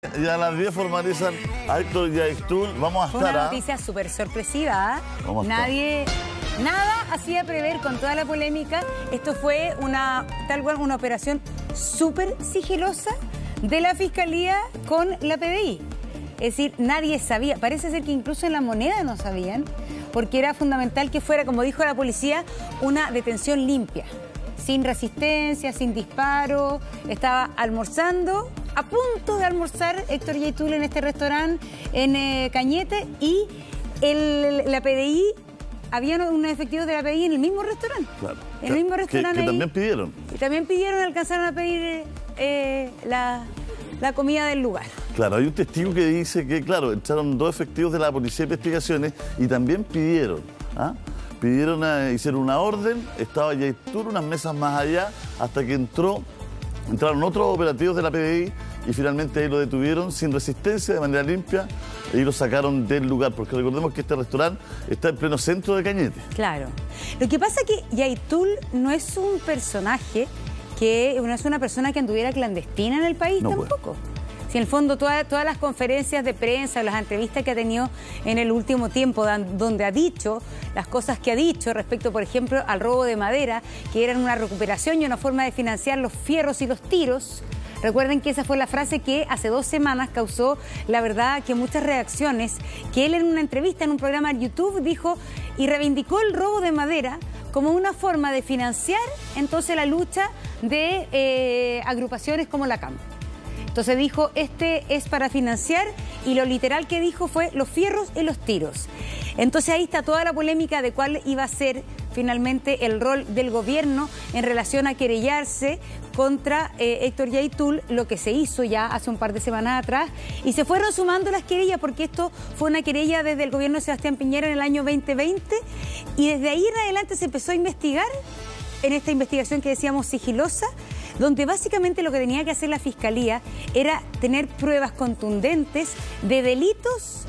Y a las 10 formalizan a Héctor Yaitul. Vamos a estar. Fue una noticia súper sorpresiva. Nada hacía prever con toda la polémica. Esto fue una operación súper sigilosa de la Fiscalía con la PDI. Es decir, nadie sabía. Parece ser que incluso en La Moneda no sabían, porque era fundamental que fuera, como dijo la policía, una detención limpia, sin resistencia, sin disparo. Estaba almorzando, a punto de almorzar Héctor Yaitul en este restaurante en Cañete, y la PDI, había unos efectivos de la PDI en el mismo restaurante. Claro. En el mismo restaurante. Que también pidieron. Y también pidieron, alcanzaron a pedir la comida del lugar. Claro, hay un testigo que dice que, claro, entraron 2 efectivos de la Policía de Investigaciones y también pidieron, hicieron una orden, estaba Yaitul unas mesas más allá, hasta que entraron otros operativos de la PDI y finalmente ahí lo detuvieron sin resistencia, de manera limpia, y lo sacaron del lugar, porque recordemos que este restaurante está en pleno centro de Cañete. Claro. Lo que pasa es que Yaitul no es un personaje no es una persona que anduviera clandestina en el país, no tampoco. Si en el fondo todas las conferencias de prensa, las entrevistas que ha tenido en el último tiempo, donde ha dicho las cosas que ha dicho respecto, por ejemplo, al robo de madera, que eran una recuperación y una forma de financiar los fierros y los tiros. Recuerden que esa fue la frase que hace 2 semanas causó, la verdad, que muchas reacciones, que él en una entrevista en un programa de YouTube dijo y reivindicó el robo de madera como una forma de financiar entonces la lucha de agrupaciones como la CAM. Entonces dijo, este es para financiar, y lo literal que dijo fue los fierros y los tiros. Entonces ahí está toda la polémica de cuál iba a ser finalmente el rol del gobierno en relación a querellarse contra Héctor Yaitul, lo que se hizo ya hace un par de semanas atrás, y se fueron sumando las querellas, porque esto fue una querella desde el gobierno de Sebastián Piñera en el año 2020, y desde ahí en adelante se empezó a investigar, en esta investigación que decíamos sigilosa, donde básicamente lo que tenía que hacer la Fiscalía era tener pruebas contundentes de delitos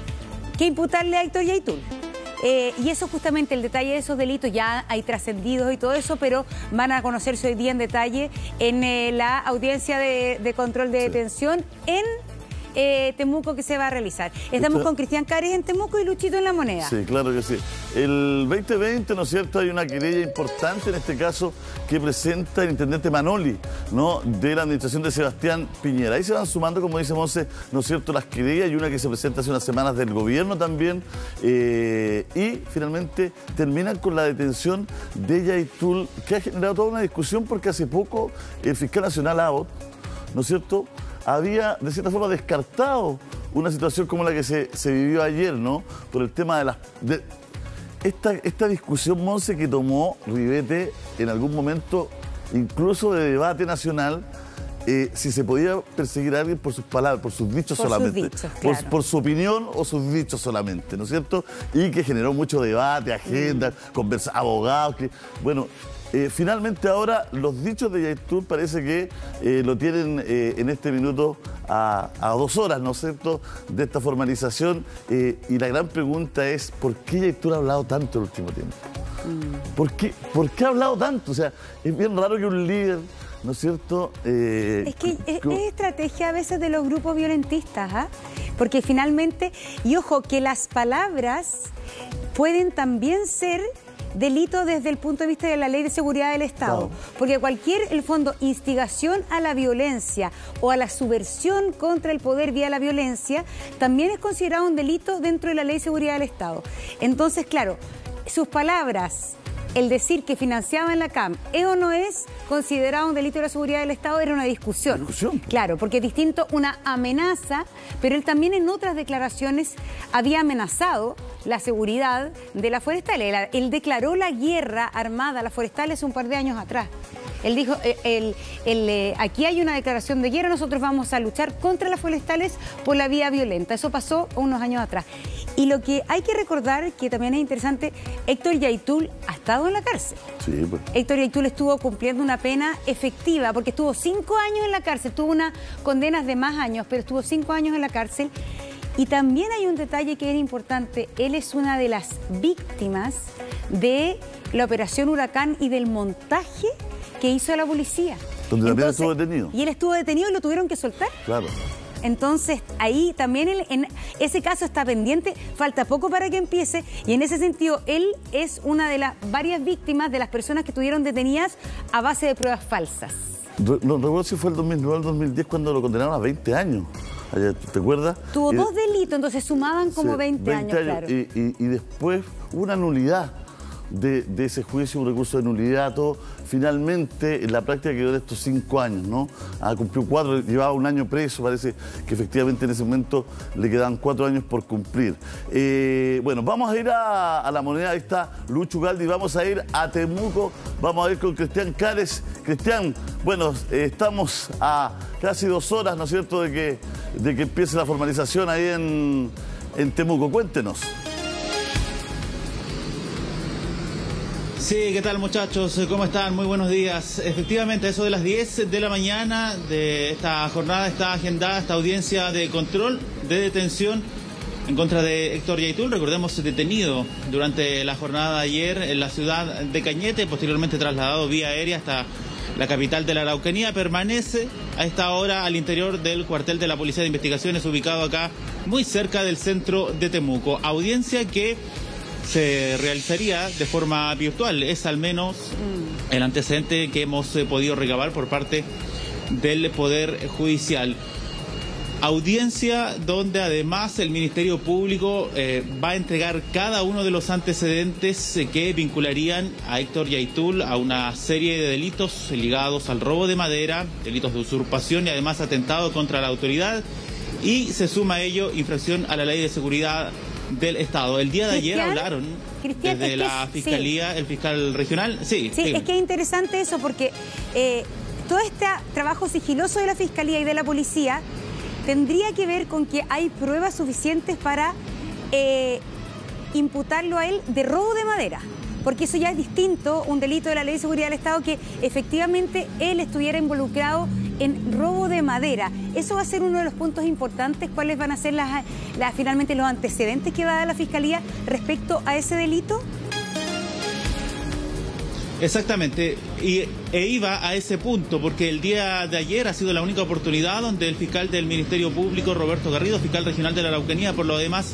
que imputarle a Héctor Yaitul. Y eso justamente, el detalle de esos delitos, ya hay trascendidos y todo eso, pero van a conocerse hoy día en detalle en la audiencia de control de detención en Temuco, que se va a realizar. Estamos con Cristian Cares en Temuco y Luchito en La Moneda. Sí, claro que sí. El 2020, ¿no es cierto?, hay una querella importante en este caso que presenta el intendente Manoli, ¿no?, de la administración de Sebastián Piñera. Ahí se van sumando, como dice Monse, ¿no es cierto?, las querellas, y una que se presenta hace unas semanas del gobierno también, y finalmente terminan con la detención de Yaitul, que ha generado toda una discusión, porque hace poco el fiscal nacional Abbott, ¿no es cierto?, había, de cierta forma, descartado una situación como la que se vivió ayer, ¿no?, por el tema de esta discusión, Monse, que tomó ribete en algún momento, incluso de debate nacional, si se podía perseguir a alguien por sus palabras, por sus dichos solamente. Sus dichos, claro. por su opinión o sus dichos solamente, ¿no es cierto? Y que generó mucho debate, agenda, abogados, bueno... finalmente ahora los dichos de Yaitul parece que lo tienen en este minuto a 2 horas, ¿no es cierto?, de esta formalización, y la gran pregunta es, ¿por qué Yaitul ha hablado tanto el último tiempo? ¿Por qué ha hablado tanto? O sea, es bien raro que un líder, ¿no es cierto? Es que es estrategia a veces de los grupos violentistas, porque finalmente, y ojo, que las palabras pueden también ser delito desde el punto de vista de la Ley de Seguridad del Estado, claro. Porque cualquier, en el fondo, instigación a la violencia o a la subversión contra el poder vía la violencia también es considerado un delito dentro de la Ley de Seguridad del Estado. Entonces, claro, sus palabras, el decir que financiaban la CAM, ¿es o no es considerado un delito de la seguridad del Estado? Era una discusión. Claro, porque es distinto una amenaza, pero él también en otras declaraciones había amenazado la seguridad de las forestales. Él declaró la guerra armada a las forestales un par de años atrás. Él dijo, aquí hay una declaración de guerra, nosotros vamos a luchar contra las forestales por la vía violenta. Eso pasó unos años atrás. Y lo que hay que recordar, que también es interesante, Héctor Yaitul ha estado en la cárcel. Sí, pues. Héctor Yaitul estuvo cumpliendo una pena efectiva, porque estuvo 5 años en la cárcel, tuvo unas condenas de más años, pero estuvo 5 años en la cárcel. Y también hay un detalle que era importante, él es una de las víctimas de la Operación Huracán y del montaje que hizo la policía. Donde también estuvo detenido. Y él estuvo detenido y lo tuvieron que soltar. Claro. Entonces, ahí también en ese caso está pendiente, falta poco para que empiece, y en ese sentido, él es una de las varias víctimas de las personas que estuvieron detenidas a base de pruebas falsas. No recuerdo si fue el 2009 o el 2010 cuando lo condenaron a 20 años. ¿Te acuerdas? Tuvo dos delitos, entonces sumaban como 20 años, claro. Y después hubo una nulidad de ese juicio, un recurso de nulidad, todo. Finalmente, en la práctica quedó de estos 5 años, ¿no? Cumplió 4, llevaba 1 año preso, parece que efectivamente en ese momento le quedaban 4 años por cumplir. Bueno, vamos a ir a La Moneda, ahí está Lucho Ugalde, y vamos a ir a Temuco, vamos a ir con Cristian Cares. Cristian, bueno, estamos a casi 2 horas, ¿no es cierto?, de que empiece la formalización ahí en Temuco. Cuéntenos. Sí, ¿qué tal, muchachos? ¿Cómo están? Muy buenos días. Efectivamente, a eso de las 10 de la mañana de esta jornada está agendada esta audiencia de control de detención en contra de Héctor Yaitul. Recordemos, detenido durante la jornada de ayer en la ciudad de Cañete, posteriormente trasladado vía aérea hasta la capital de la Araucanía. Permanece a esta hora al interior del cuartel de la Policía de Investigaciones, ubicado acá muy cerca del centro de Temuco. Audiencia que se realizaría de forma virtual. Es al menos el antecedente que hemos podido recabar por parte del Poder Judicial. Audiencia donde además el Ministerio Público va a entregar cada uno de los antecedentes que vincularían a Héctor Yaitul a una serie de delitos ligados al robo de madera, delitos de usurpación y además atentado contra la autoridad, y se suma a ello infracción a la Ley de Seguridad del Estado. El día de ayer hablaron desde la Fiscalía, el fiscal regional. Sí, es que es interesante eso porque todo este trabajo sigiloso de la Fiscalía y de la Policía tendría que ver con que hay pruebas suficientes para imputarlo a él de robo de madera. Porque eso ya es distinto, un delito de la Ley de Seguridad del Estado, que efectivamente él estuviera involucrado en robo de madera. Eso va a ser uno de los puntos importantes. ¿Cuáles van a ser finalmente los antecedentes que va a dar la Fiscalía respecto a ese delito? Exactamente, e iba a ese punto porque el día de ayer ha sido la única oportunidad donde el fiscal del Ministerio Público, Roberto Garrido, fiscal regional de la Araucanía, por lo demás,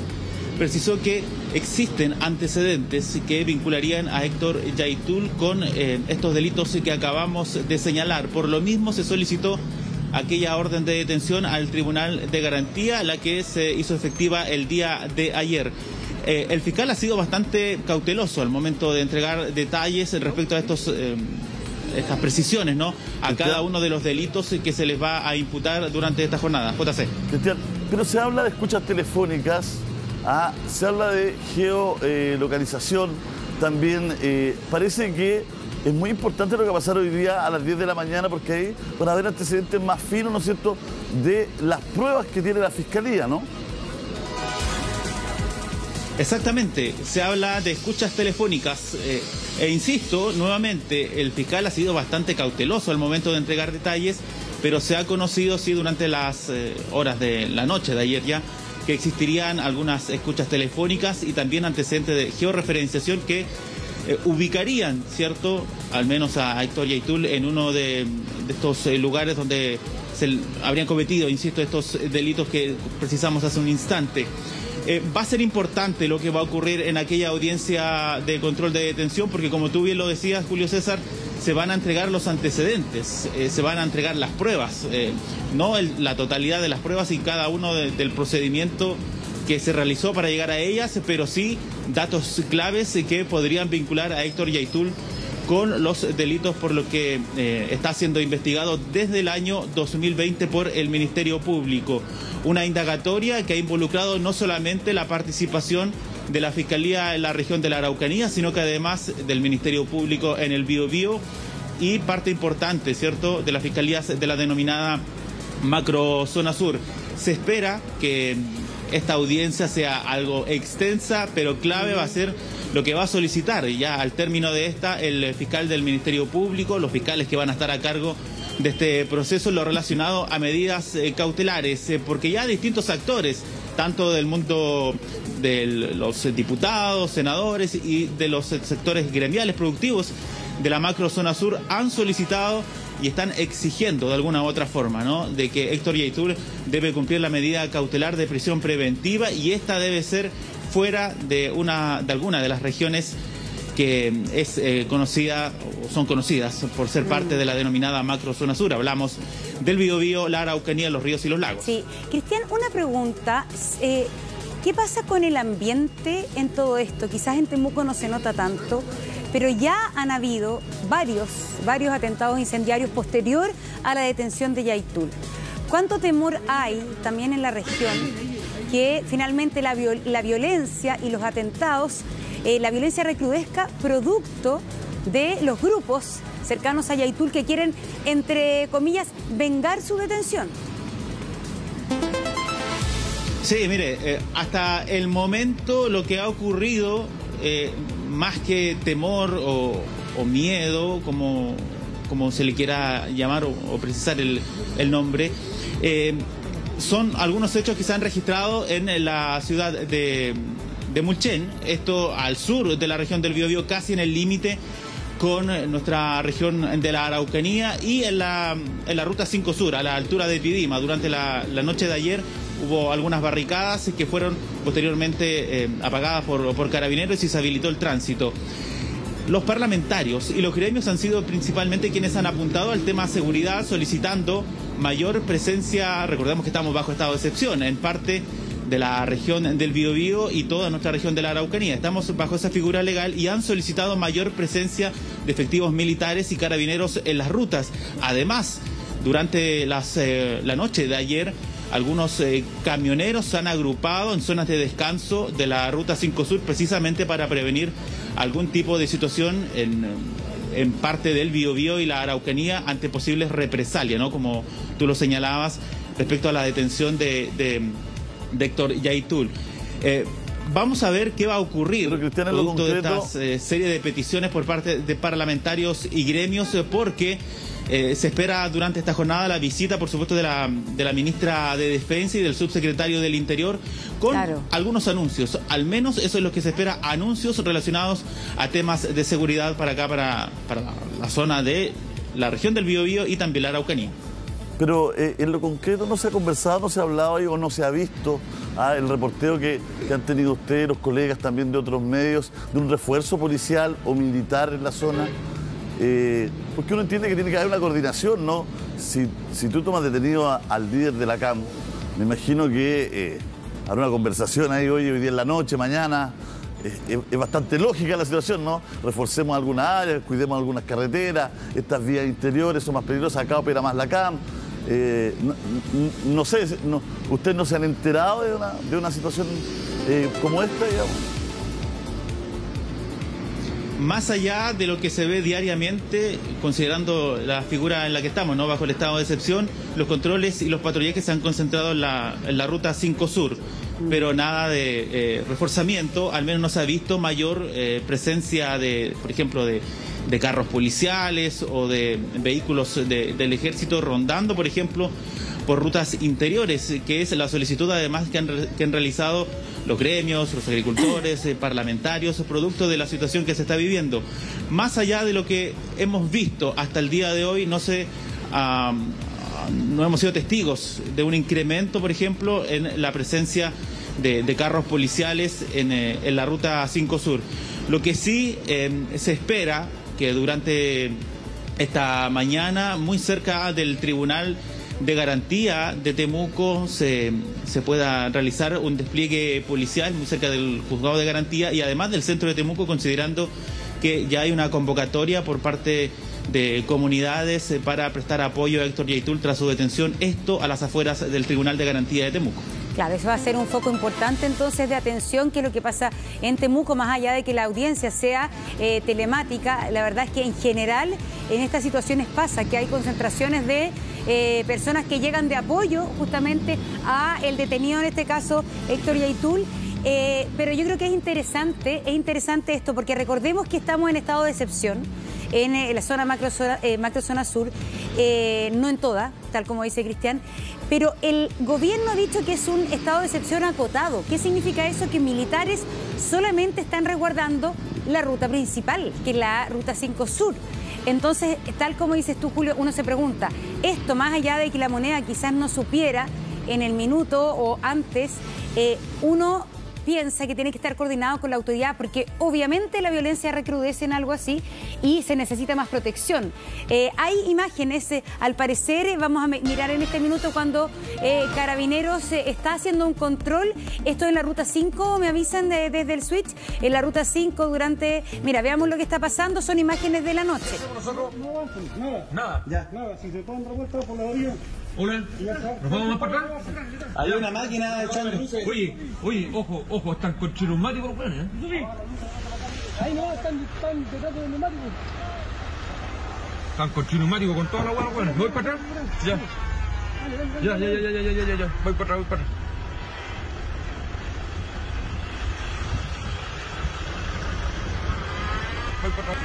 precisó que existen antecedentes que vincularían a Héctor Yaitul con estos delitos que acabamos de señalar. Por lo mismo se solicitó aquella orden de detención al Tribunal de Garantía, la que se hizo efectiva el día de ayer. El fiscal ha sido bastante cauteloso al momento de entregar detalles respecto a estas precisiones, ¿no?, a cada uno de los delitos que se les va a imputar durante esta jornada. JC. Cristian, pero se habla de escuchas telefónicas, se habla de geolocalización también. Parece que es muy importante lo que va a pasar hoy día a las 10 de la mañana, porque ahí van a haber antecedentes más finos, ¿no es cierto?, de las pruebas que tiene la Fiscalía, ¿no? Exactamente, se habla de escuchas telefónicas e insisto, nuevamente, el fiscal ha sido bastante cauteloso al momento de entregar detalles, pero se ha conocido, sí, durante las horas de la noche de ayer ya, que existirían algunas escuchas telefónicas y también antecedentes de georreferenciación que ubicarían, ¿cierto?, al menos a Héctor Yaitul en uno de estos lugares donde se habrían cometido, insisto, estos delitos que precisamos hace un instante. Va a ser importante lo que va a ocurrir en aquella audiencia de control de detención, porque como tú bien lo decías, Julio César, se van a entregar los antecedentes, se van a entregar las pruebas, no la totalidad de las pruebas y cada uno del procedimiento que se realizó para llegar a ellas, pero sí datos claves que podrían vincular a Héctor Yaitul con los delitos por los que está siendo investigado desde el año 2020 por el Ministerio Público. Una indagatoria que ha involucrado no solamente la participación de la Fiscalía en la región de la Araucanía, sino que además del Ministerio Público en el Biobío y parte importante, ¿cierto?, de las Fiscalías de la denominada Macro Zona Sur. Se espera que esta audiencia sea algo extensa, pero clave va a ser lo que va a solicitar ya al término de esta el fiscal del Ministerio Público, los fiscales que van a estar a cargo de este proceso, lo relacionado a medidas cautelares, porque ya distintos actores, tanto del mundo de los diputados, senadores y de los sectores gremiales productivos de la Macro Zona Sur, han solicitado y están exigiendo de alguna u otra forma, ¿no?, de que Héctor Yaitul debe cumplir la medida cautelar de prisión preventiva, y esta debe ser fuera de alguna de las regiones que es conocida o son conocidas por ser parte de la denominada macrozona sur. Hablamos del Biobío, la Araucanía, los ríos y los lagos. Sí. Cristian, una pregunta. ¿Qué pasa con el ambiente en todo esto? Quizás en Temuco no se nota tanto, pero ya han habido varios atentados incendiarios posterior a la detención de Yaitul. ¿Cuánto temor hay también en la región que finalmente la violencia y los atentados, la violencia recrudezca producto de los grupos cercanos a Yaitul que quieren, entre comillas, vengar su detención? Sí, mire, hasta el momento lo que ha ocurrido, más que temor o miedo, como se le quiera llamar o precisar el nombre, son algunos hechos que se han registrado en la ciudad de Mulchen, esto al sur de la región del Biobío, casi en el límite con nuestra región de la Araucanía, y en la ruta 5 Sur, a la altura de Pidima. Durante la noche de ayer hubo algunas barricadas que fueron posteriormente apagadas por carabineros y se habilitó el tránsito. Los parlamentarios y los gremios han sido principalmente quienes han apuntado al tema seguridad, solicitando mayor presencia. Recordemos que estamos bajo estado de excepción en parte de la región del Biobío y toda nuestra región de la Araucanía. Estamos bajo esa figura legal y han solicitado mayor presencia de efectivos militares y carabineros en las rutas. Además, durante la noche de ayer, algunos camioneros se han agrupado en zonas de descanso de la ruta 5 Sur precisamente para prevenir algún tipo de situación en parte del Biobío y la Araucanía ante posibles represalias, ¿no?, como tú lo señalabas respecto a la detención de Héctor Yaitul. Vamos a ver qué va a ocurrir producto de esta serie de peticiones por parte de parlamentarios y gremios, porque se espera durante esta jornada la visita, por supuesto, de la ministra de Defensa y del subsecretario del Interior, con algunos anuncios. Al menos eso es lo que se espera, anuncios relacionados a temas de seguridad para acá, para la zona de la región del Biobío y también la Araucanía. Pero en lo concreto no se ha conversado, no se ha hablado ahí, o no se ha visto el reporteo que han tenido ustedes, los colegas también de otros medios, de un refuerzo policial o militar en la zona. Porque uno entiende que tiene que haber una coordinación, ¿no? Si tú tomas detenido al líder de la CAM, me imagino que habrá una conversación ahí hoy día en la noche, mañana. Es bastante lógica la situación, ¿no? Reforcemos algunas áreas, cuidemos algunas carreteras, estas vías interiores son más peligrosas, acá opera más la CAM. No sé, ¿ustedes no se han enterado de una situación como esta, digamos? Más allá de lo que se ve diariamente, considerando la figura en la que estamos, ¿no?, bajo el estado de excepción, los controles y los patrullajes se han concentrado en la ruta 5 Sur, pero nada de reforzamiento. Al menos no se ha visto mayor presencia por ejemplo, de carros policiales o de vehículos del ejército rondando, por ejemplo, por rutas interiores, que es la solicitud además que han realizado los gremios, los agricultores, parlamentarios, producto de la situación que se está viviendo. Más allá de lo que hemos visto hasta el día de hoy, no hemos sido testigos de un incremento, por ejemplo, en la presencia de carros policiales en la ruta 5 Sur. Lo que sí se espera que durante esta mañana, muy cerca del Tribunal de Garantía de Temuco, se pueda realizar un despliegue policial muy cerca del Juzgado de Garantía y además del centro de Temuco, considerando que ya hay una convocatoria por parte de comunidades para prestar apoyo a Héctor Yaitul tras su detención, esto a las afueras del Tribunal de Garantía de Temuco. Claro, eso va a ser un foco importante entonces de atención, que es lo que pasa en Temuco, más allá de que la audiencia sea telemática. La verdad es que en general en estas situaciones pasa que hay concentraciones de personas que llegan de apoyo justamente a el detenido, en este caso Héctor Yaitul. Pero yo creo que es interesante esto, porque recordemos que estamos en estado de excepción en la zona macrozona sur, no en toda, tal como dice Cristian, pero el gobierno ha dicho que es un estado de excepción acotado. ¿Qué significa eso? Que militares solamente están resguardando la ruta principal, que es la ruta 5 Sur. Entonces, tal como dices tú, Julio, uno se pregunta, esto más allá de que la moneda quizás no supiera en el minuto o antes, uno piensa que tiene que estar coordinado con la autoridad porque obviamente la violencia recrudece en algo así y se necesita más protección. Hay imágenes, al parecer, vamos a mirar en este minuto cuando Carabineros está haciendo un control, esto en la ruta 5, me avisan desde el switch, en la ruta 5 durante, mira, veamos lo que está pasando, son imágenes de la noche. Nada. Ya. Nada, si se pueden dar vuelta por la orilla. Hola, ¿nos vamos más para atrás? Hay una máquina echando. Oye, ojo, están con neumáticos, ¿eh? Ahí no, están detrás del neumático. Están con neumático con toda la hueá, bueno. ¿Voy para atrás? Ya. Ya. Voy para atrás. Voy para atrás.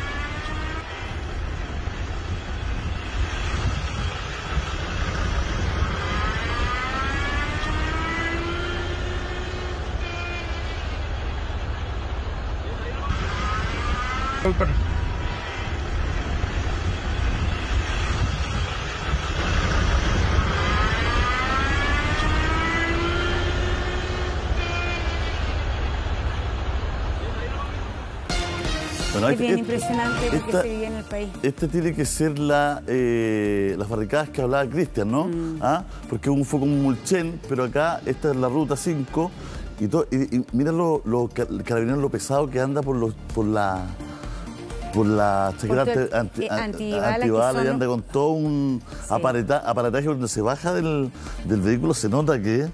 Bueno, es bien impresionante lo que se vive en el país. Esta tiene que ser las barricadas que hablaba Cristian, ¿no? Porque fue como un mulchen, pero acá esta es la ruta 5 y mira los carabineros, lo pesado que anda por la chaqueta antibala y anda con todo un aparataje donde se baja del vehículo, se nota que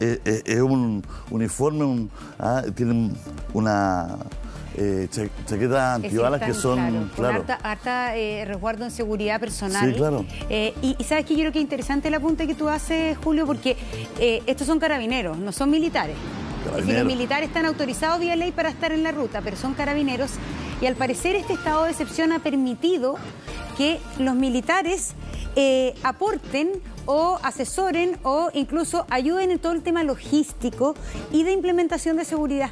es un uniforme, tienen una chaquetas antibalas que son, claro, con harta resguardo en seguridad personal. Sí, claro. Y sabes que yo creo que es interesante el apunte que tú haces, Julio, porque estos son carabineros, no son militares. Es decir, los militares están autorizados vía ley para estar en la ruta, pero son carabineros y al parecer este estado de excepción ha permitido que los militares aporten o asesoren o incluso ayuden en todo el tema logístico y de implementación de seguridad.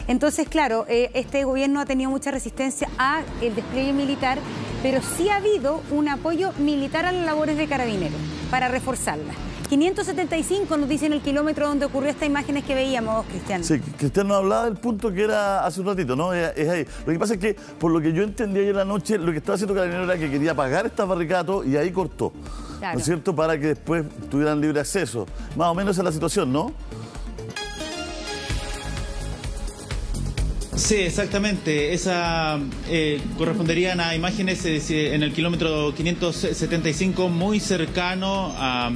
Entonces, claro, este gobierno ha tenido mucha resistencia al despliegue militar, pero sí ha habido un apoyo militar a las labores de carabineros para reforzarlas. 575 nos dicen el kilómetro donde ocurrió estas imágenes que veíamos, Cristian. Sí, Cristian nos hablaba del punto que era hace un ratito, ¿no? Es ahí. Lo que pasa es que, por lo que yo entendí ayer en la noche, lo que estaba haciendo Carabineros era que quería apagar estas barricadas y ahí cortó. Claro. ¿No es cierto? Para que después tuvieran libre acceso. Más o menos esa es la situación, ¿no? Sí, exactamente. Esa corresponderían a imágenes en el kilómetro 575, muy cercano a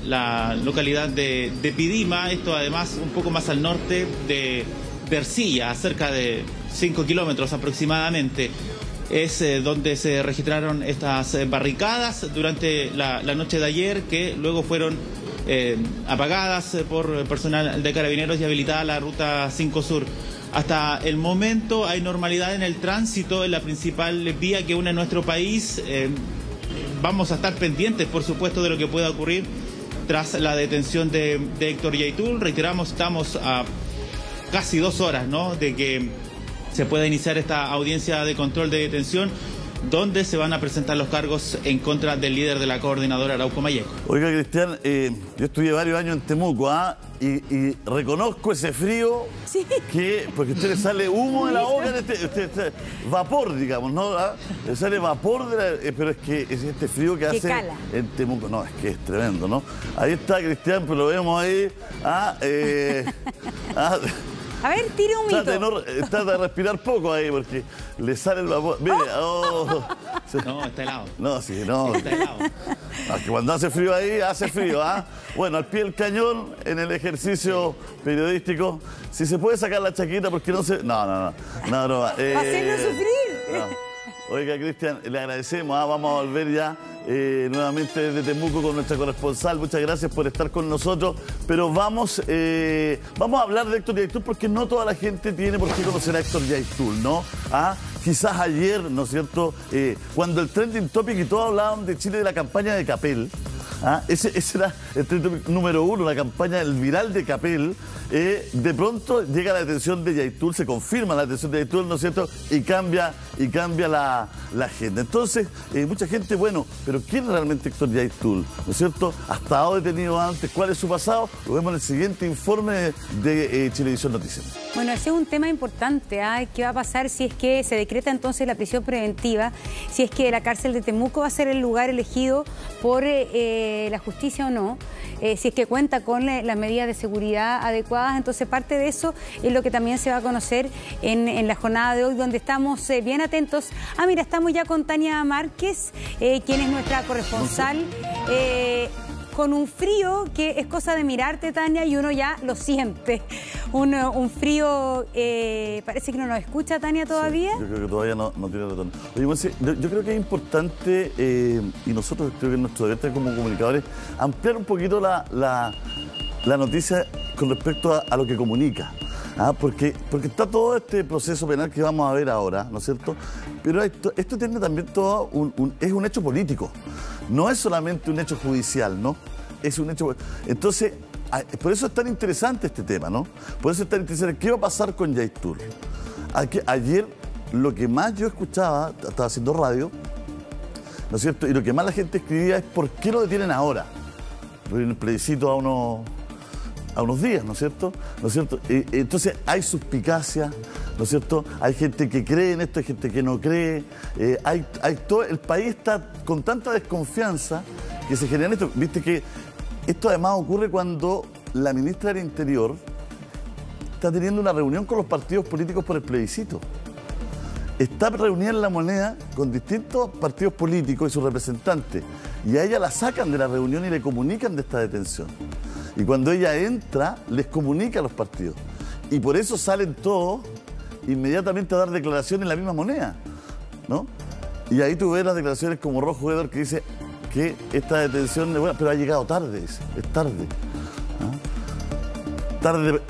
la localidad de Pidima. Esto además un poco más al norte de Ercilla, cerca de 5 kilómetros aproximadamente. Es donde se registraron estas barricadas durante la noche de ayer, que luego fueron apagadas por personal de Carabineros y habilitada la ruta 5 Sur. Hasta el momento hay normalidad en el tránsito en la principal vía que une a nuestro país. Vamos a estar pendientes, por supuesto, de lo que pueda ocurrir tras la detención de Héctor Yaitul. Reiteramos, estamos a casi 2 horas, ¿no?, de que se pueda iniciar esta audiencia de control de detención, donde se van a presentar los cargos en contra del líder de la coordinadora, Arauco Malleco. Oiga, Cristian, yo estudié varios años en Temuco, y reconozco ese frío, porque a usted le sale humo de la boca, vapor, digamos, ¿no? Le sale vapor, pero es que es este frío que hace en Temuco. No, es que es tremendo, ¿no? Ahí está Cristian, pero lo vemos ahí. A ver, tire un mito. Trata de respirar poco ahí porque le sale el vapor. Mire, No, está helado. No, sí, no. Está helado. Que cuando hace frío ahí, hace frío, Bueno, al pie del cañón, en el ejercicio periodístico, si se puede sacar la chaqueta porque no se... No. Hacerlo sufrir. No. Oiga, Cristian, le agradecemos, vamos a volver ya nuevamente desde Temuco con nuestra corresponsal. Muchas gracias por estar con nosotros. Pero vamos a hablar de Héctor Yaitul porque no toda la gente tiene por qué conocer a Héctor Yaitul, ¿no? Quizás ayer, ¿no es cierto?, cuando el trending topic y todos hablaban de Chile de la campaña de Capel, ese era el trending topic número 1, la campaña, el viral de Capel. de pronto llega la detención de Yaitul, se confirma la detención de Yaitul, ¿no es cierto? Y cambia la agenda. Entonces, mucha gente, bueno, pero ¿quién es realmente Héctor Yaitul? ¿No es cierto? ¿Ha estado detenido antes? ¿Cuál es su pasado? Lo vemos en el siguiente informe de Chilevisión Noticias. Bueno, ese es un tema importante. ¿Qué va a pasar si es que se decreta entonces la prisión preventiva? Si es que la cárcel de Temuco va a ser el lugar elegido por la justicia o no. Si es que cuenta con las medidas de seguridad adecuadas. Entonces, parte de eso es lo que también se va a conocer en la jornada de hoy, donde estamos bien atentos. Mira, estamos ya con Tania Márquez, quien es nuestra corresponsal. Con un frío que es cosa de mirarte, Tania, y uno ya lo siente. Un frío, parece que no nos escucha, Tania, todavía. Sí, yo creo que todavía no tiene retorno. Oye, Monse, yo creo que es importante, y nosotros creo que es nuestro deber como comunicadores, ampliar un poquito la noticia con respecto a lo que comunica. Porque está todo este proceso penal que vamos a ver ahora, ¿no es cierto? Pero esto tiene también todo es un hecho político. No es solamente un hecho judicial, ¿no? Es un hecho... Entonces, por eso es tan interesante este tema, ¿no? Por eso es tan interesante. ¿Qué va a pasar con Yaitul? Ayer, lo que más yo escuchaba, estaba haciendo radio, ¿no es cierto? Y lo que más la gente escribía es ¿por qué lo detienen ahora? Porque en el plebiscito a unos días, ¿no es cierto? ¿No es cierto? Entonces hay suspicacia, ¿no es cierto? Hay gente que cree en esto, hay gente que no cree. El país está con tanta desconfianza que se genera esto. Viste que esto además ocurre cuando la ministra del Interior está teniendo una reunión con los partidos políticos por el plebiscito. Está reunida en La Moneda con distintos partidos políticos y sus representantes. Y a ella la sacan de la reunión y le comunican de esta detención. Y cuando ella entra, les comunica a los partidos. Y por eso salen todos inmediatamente a dar declaraciones en la misma Moneda, ¿no? Y ahí tú ves las declaraciones como Rojo Edor, que dice que esta detención es buena, pero ha llegado tarde, dice. Es tarde. Tarde.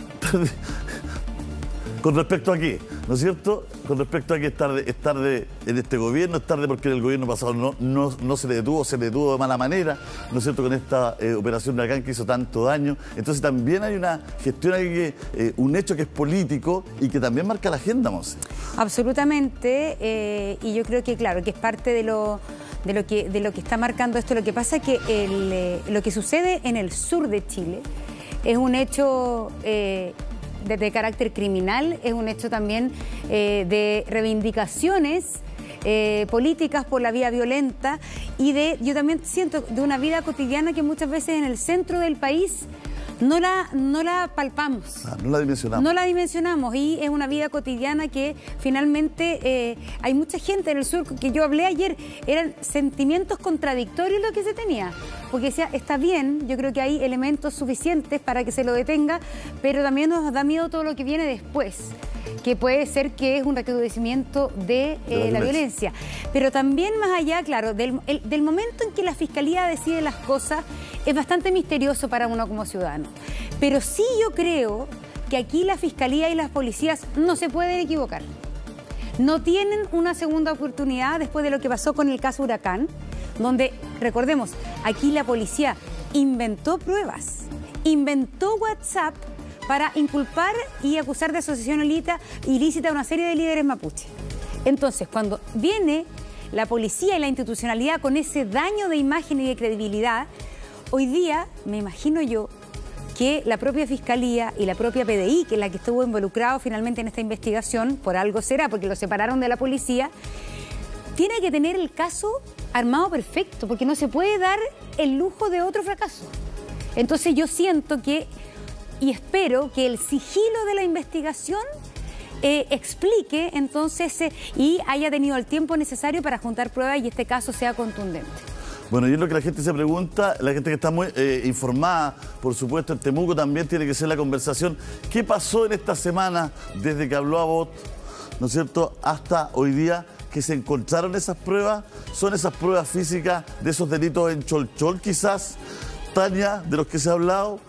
¿Con respecto a qué? ¿No es cierto? Con respecto a que es tarde en este gobierno, es tarde porque en el gobierno pasado no se le detuvo, se le detuvo de mala manera, ¿no es cierto?, con esta operación Huracán que hizo tanto daño. Entonces también hay una gestión aquí, un hecho que es político y que también marca la agenda, Monse. Absolutamente, y yo creo que, claro, que es parte de lo que está marcando esto. Lo que pasa es que lo que sucede en el sur de Chile es un hecho... de carácter criminal, es un hecho también de reivindicaciones políticas por la vía violenta y yo también siento de una vida cotidiana que muchas veces en el centro del país no la palpamos. No la dimensionamos. No la dimensionamos y es una vida cotidiana que finalmente hay mucha gente en el sur que yo hablé ayer, eran sentimientos contradictorios lo que se tenía. Porque decía, está bien, yo creo que hay elementos suficientes para que se lo detenga, pero también nos da miedo todo lo que viene después, que puede ser que es un recrudecimiento de la violencia. Pero también más allá, claro, del momento en que la Fiscalía decide las cosas, es bastante misterioso para uno como ciudadano. Pero sí yo creo que aquí la Fiscalía y las policías no se pueden equivocar. No tienen una segunda oportunidad después de lo que pasó con el caso Huracán, donde, recordemos, aquí la policía inventó pruebas, inventó WhatsApp para inculpar y acusar de asociación ilícita a una serie de líderes mapuche. Entonces, cuando viene la policía y la institucionalidad con ese daño de imagen y de credibilidad, hoy día, me imagino yo, que la propia Fiscalía y la propia PDI, que es la que estuvo involucrado finalmente en esta investigación, por algo será, porque lo separaron de la policía, tiene que tener el caso armado perfecto, porque no se puede dar el lujo de otro fracaso. Entonces yo siento que, y espero que el sigilo de la investigación explique entonces y haya tenido el tiempo necesario para juntar pruebas y este caso sea contundente. Bueno, y es lo que la gente se pregunta, la gente que está muy informada, por supuesto, en Temuco también tiene que ser la conversación. ¿Qué pasó en esta semana desde que habló Abbott, ¿no es cierto?, hasta hoy día que se encontraron esas pruebas? ¿Son esas pruebas físicas de esos delitos en Cholchol, quizás, Tania, de los que se ha hablado?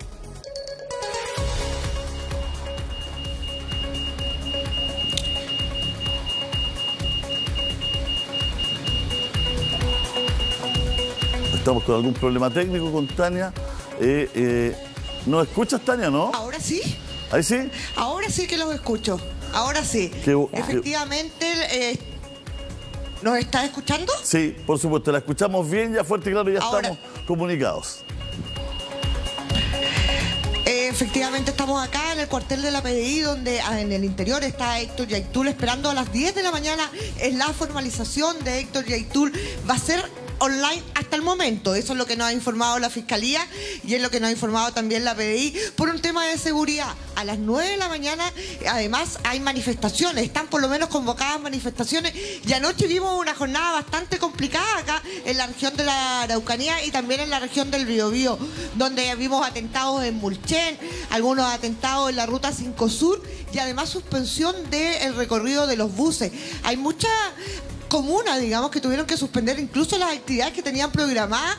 Estamos con algún problema técnico con Tania. ¿Nos escuchas, Tania, no? ¿Ahora sí? ¿Ahí sí? Ahora sí que los escucho. Ahora sí. Efectivamente, ¿nos está escuchando? Sí, por supuesto. La escuchamos bien, ya fuerte y claro, ya estamos comunicados. Efectivamente estamos acá en el cuartel de la PDI, donde en el interior está Héctor Yaitul esperando a las 10 de la mañana. Es la formalización de Héctor Yaitul. Va a ser online hasta el momento. Eso es lo que nos ha informado la Fiscalía y es lo que nos ha informado también la PDI por un tema de seguridad. A las 9 de la mañana, además, hay manifestaciones. Están por lo menos convocadas manifestaciones y anoche vimos una jornada bastante complicada acá en la región de la Araucanía y también en la región del Biobío, donde vimos atentados en Mulchen, algunos atentados en la Ruta 5 Sur y además suspensión del recorrido de los buses. Hay muchas comunas, digamos, que tuvieron que suspender incluso las actividades que tenían programadas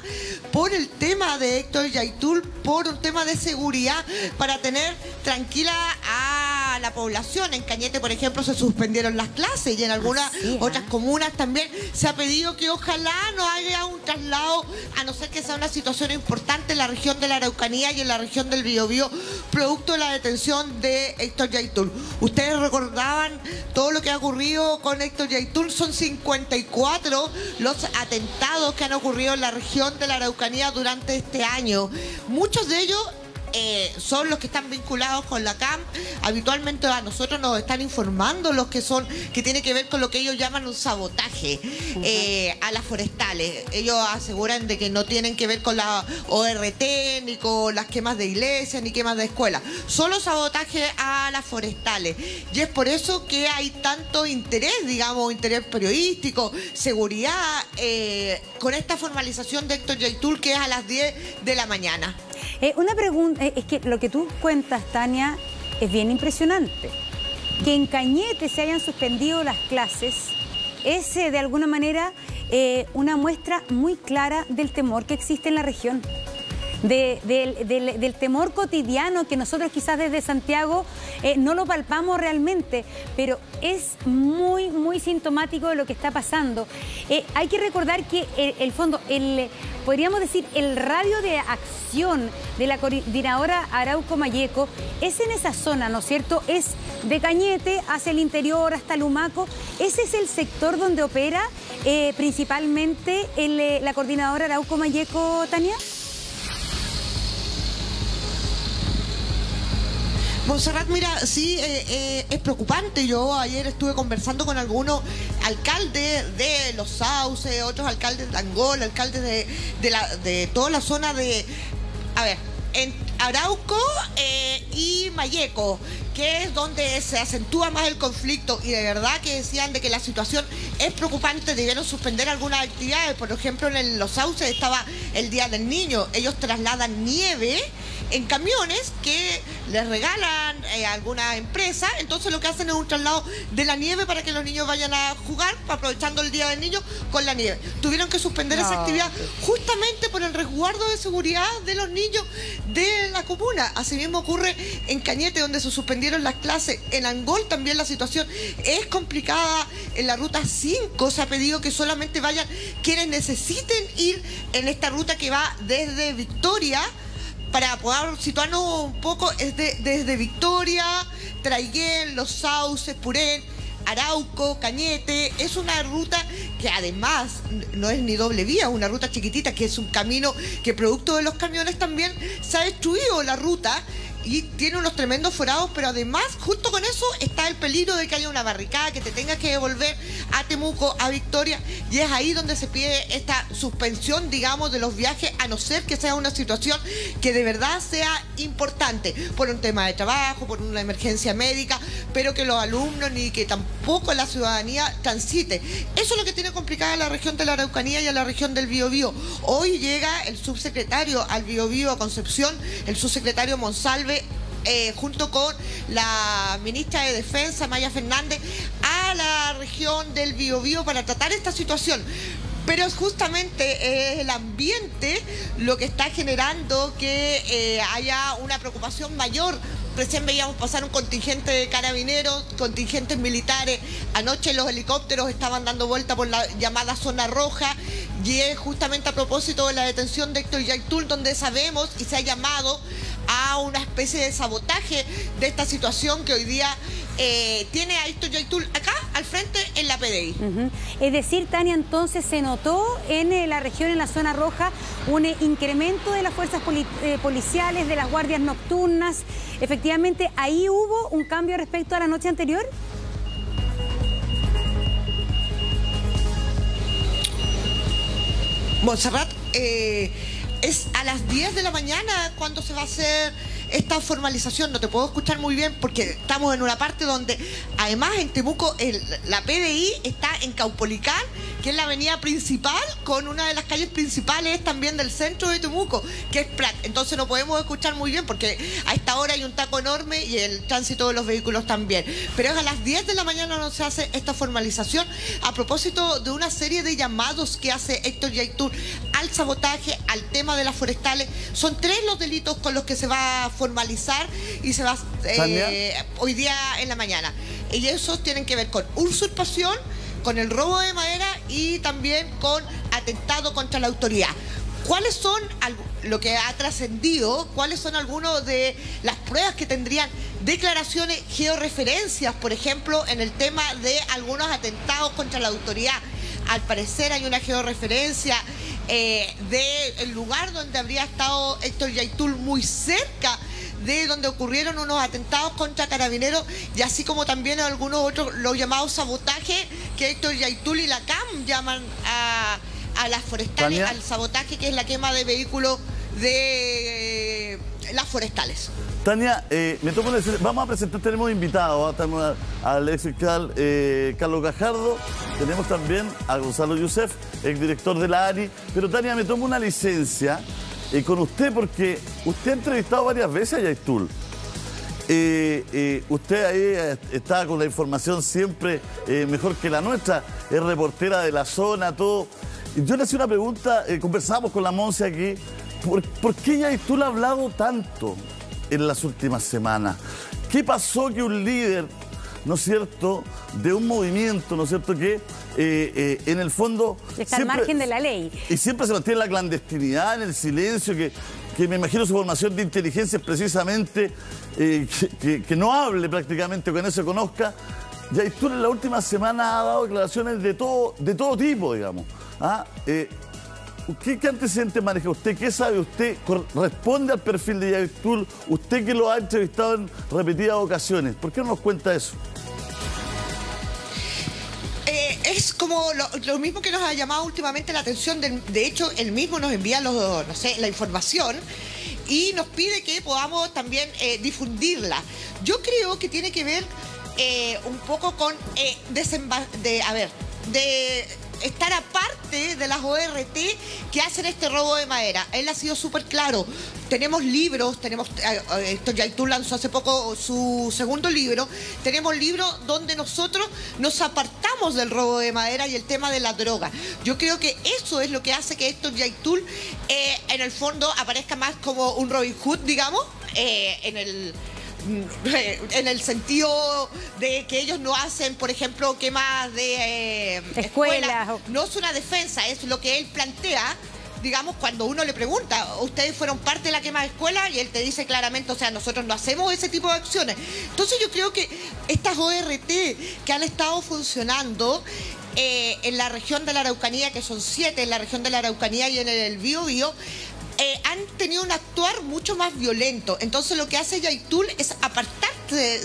por el tema de Héctor Yaitul, por un tema de seguridad, para tener tranquila a la población. En Cañete, por ejemplo, se suspendieron las clases y en algunas otras comunas también se ha pedido que ojalá no haya un traslado, a no ser que sea una situación importante en la región de la Araucanía y en la región del Biobío, producto de la detención de Héctor Yaitul. Ustedes recordaban todo lo que ha ocurrido con Héctor Yaitul. Son 54 los atentados que han ocurrido en la región de la Araucanía durante este año. Muchos de ellos son los que están vinculados con la CAM. Habitualmente a nosotros nos están informando los que tiene que ver con lo que ellos llaman un sabotaje a las forestales. Ellos aseguran de que no tienen que ver con la ORT, ni con las quemas de iglesias, ni quemas de escuelas. Solo sabotaje a las forestales. Y es por eso que hay tanto interés, digamos, interés periodístico, seguridad, con esta formalización de Héctor Yaitul, que es a las 10 de la mañana. Una pregunta, es que lo que tú cuentas, Tania, es bien impresionante. Que en Cañete se hayan suspendido las clases es de alguna manera una muestra muy clara del temor que existe en la región. Del temor cotidiano que nosotros quizás desde Santiago no lo palpamos realmente, pero es muy, muy sintomático de lo que está pasando. Hay que recordar que podríamos decir, el radio de acción de la coordinadora Arauco Malleco es en esa zona, ¿no es cierto? Es de Cañete hacia el interior, hasta Lumaco. Ese es el sector donde opera principalmente la coordinadora Arauco Malleco, Tania. Montserrat, mira, sí, es preocupante. Yo ayer estuve conversando con algunos alcaldes de Los Sauces, otros alcaldes de Angola, alcaldes de toda la zona de... A ver, en Arauco y Malleco, que es donde se acentúa más el conflicto, y de verdad que decían de que la situación es preocupante. Debieron suspender algunas actividades. Por ejemplo, en Los Sauces estaba el Día del Niño. Ellos trasladan nieve en camiones que les regalan a alguna empresa. Entonces lo que hacen es un traslado de la nieve para que los niños vayan a jugar, aprovechando el Día del Niño con la nieve. Tuvieron que suspender esa actividad justamente por el resguardo de seguridad de los niños de la comuna. Asimismo ocurre en Cañete, donde se suspendieron las clases. En Angol también la situación es complicada. En la ruta 5 se ha pedido que solamente vayan quienes necesiten ir en esta ruta que va desde Victoria. Para poder situarnos un poco, es desde Victoria, Traiguén, Los Sauces, Purén, Arauco, Cañete. Es una ruta que además no es ni doble vía, es una ruta chiquitita, que es un camino que producto de los camiones también se ha destruido la ruta y tiene unos tremendos forados, pero además justo con eso está el peligro de que haya una barricada, que te tengas que devolver a Temuco, a Victoria, y es ahí donde se pide esta suspensión, digamos, de los viajes, a no ser que sea una situación que de verdad sea importante, por un tema de trabajo, por una emergencia médica, pero que los alumnos ni que tampoco la ciudadanía transite. Eso es lo que tiene complicada la región de la Araucanía y a la región del Biobío. Hoy llega el subsecretario al Biobío, a Concepción, el subsecretario Monsalve, junto con la ministra de Defensa, Maya Fernández, a la región del Biobío para tratar esta situación. Pero es justamente el ambiente lo que está generando que haya una preocupación mayor. Recién veíamos pasar un contingente de carabineros, contingentes militares. Anoche los helicópteros estaban dando vuelta por la llamada zona roja, y es justamente a propósito de la detención de Héctor Yaitul, donde sabemos y se ha llamado a una especie de sabotaje de esta situación que hoy día tiene a Héctor Yaitul acá al frente en la PDI. Es decir, Tania, entonces se notó en la región, en la zona roja, un incremento de las fuerzas policiales, de las guardias nocturnas. Efectivamente, ¿ahí hubo un cambio respecto a la noche anterior? Montserrat, es a las 10 de la mañana cuando se va a hacer esta formalización. No te puedo escuchar muy bien porque estamos en una parte donde, además, en Temuco, la PDI está en Caupolicán, que es la avenida principal, con una de las calles principales también del centro de Temuco, que es Prat. Entonces no podemos escuchar muy bien porque a esta hora hay un taco enorme y el tránsito de los vehículos también. Pero es a las 10 de la mañana donde se hace esta formalización a propósito de una serie de llamados que hace Héctor Yaitul al sabotaje, al tema de las forestales. Son 3 los delitos con los que se va a formalizar y se va hoy día en la mañana. Y esos tienen que ver con usurpación, con el robo de madera y también con atentado contra la autoridad. ¿Cuáles son lo que ha trascendido? ¿Cuáles son algunas de las pruebas que tendrían declaraciones, georreferencias, por ejemplo, en el tema de algunos atentados contra la autoridad? Al parecer hay una georreferencia del lugar donde habría estado Héctor Yaitul, muy cerca de donde ocurrieron unos atentados contra carabineros, y así como también algunos otros, los llamados sabotajes que Héctor Yaitul y la CAM llaman a las forestales, Tania, al sabotaje que es la quema de vehículos de las forestales. Tania, vamos a presentar, tenemos invitados, tenemos al ex fiscal Carlos Gajardo, tenemos también a Gonzalo Youssef, exdirector de la ANI, pero Tania, me tomo una licencia con usted porque usted ha entrevistado varias veces a Yaitul. Usted ahí está con la información siempre mejor que la nuestra, es reportera de la zona, todo. Yo le hacía una pregunta, conversábamos con la Monse aquí, ¿por qué Yaitul ha hablado tanto en las últimas semanas? ¿Qué pasó que un líder, ¿no es cierto?, de un movimiento, ¿no es cierto?, que en el fondo está al margen de la ley. Y siempre se mantiene la clandestinidad, en el silencio, que me imagino su formación de inteligencia es precisamente que no hable prácticamente, que no se conozca. Yaitul en la última semana ha dado declaraciones de todo tipo, digamos. ¿Qué antecedentes maneja usted? ¿Qué sabe usted? ¿Responde al perfil de Yaitul? Usted que lo ha entrevistado en repetidas ocasiones. ¿Por qué no nos cuenta eso? Es como lo mismo que nos ha llamado últimamente la atención. De hecho, él mismo nos envía la información y nos pide que podamos también difundirla. Yo creo que tiene que ver un poco con estar aparte de las ORT que hacen este robo de madera. Él ha sido súper claro. Tenemos libros, Héctor Yaitul lanzó hace poco su segundo libro. Tenemos libros donde nosotros nos apartamos del robo de madera y el tema de la droga. Yo creo que eso es lo que hace que Héctor Yaitul en el fondo aparezca más como un Robin Hood, digamos, en el sentido de que ellos no hacen, por ejemplo, quemas de escuelas. No es una defensa, es lo que él plantea. Digamos, cuando uno le pregunta, ¿ustedes fueron parte de la quema de escuelas? Y él te dice claramente, o sea, nosotros no hacemos ese tipo de acciones. Entonces yo creo que estas ORT que han estado funcionando en la región de la Araucanía, que son 7 en la región de la Araucanía y en el Biobío, han tenido un actuar mucho más violento. Entonces lo que hace Yaitul es apartarse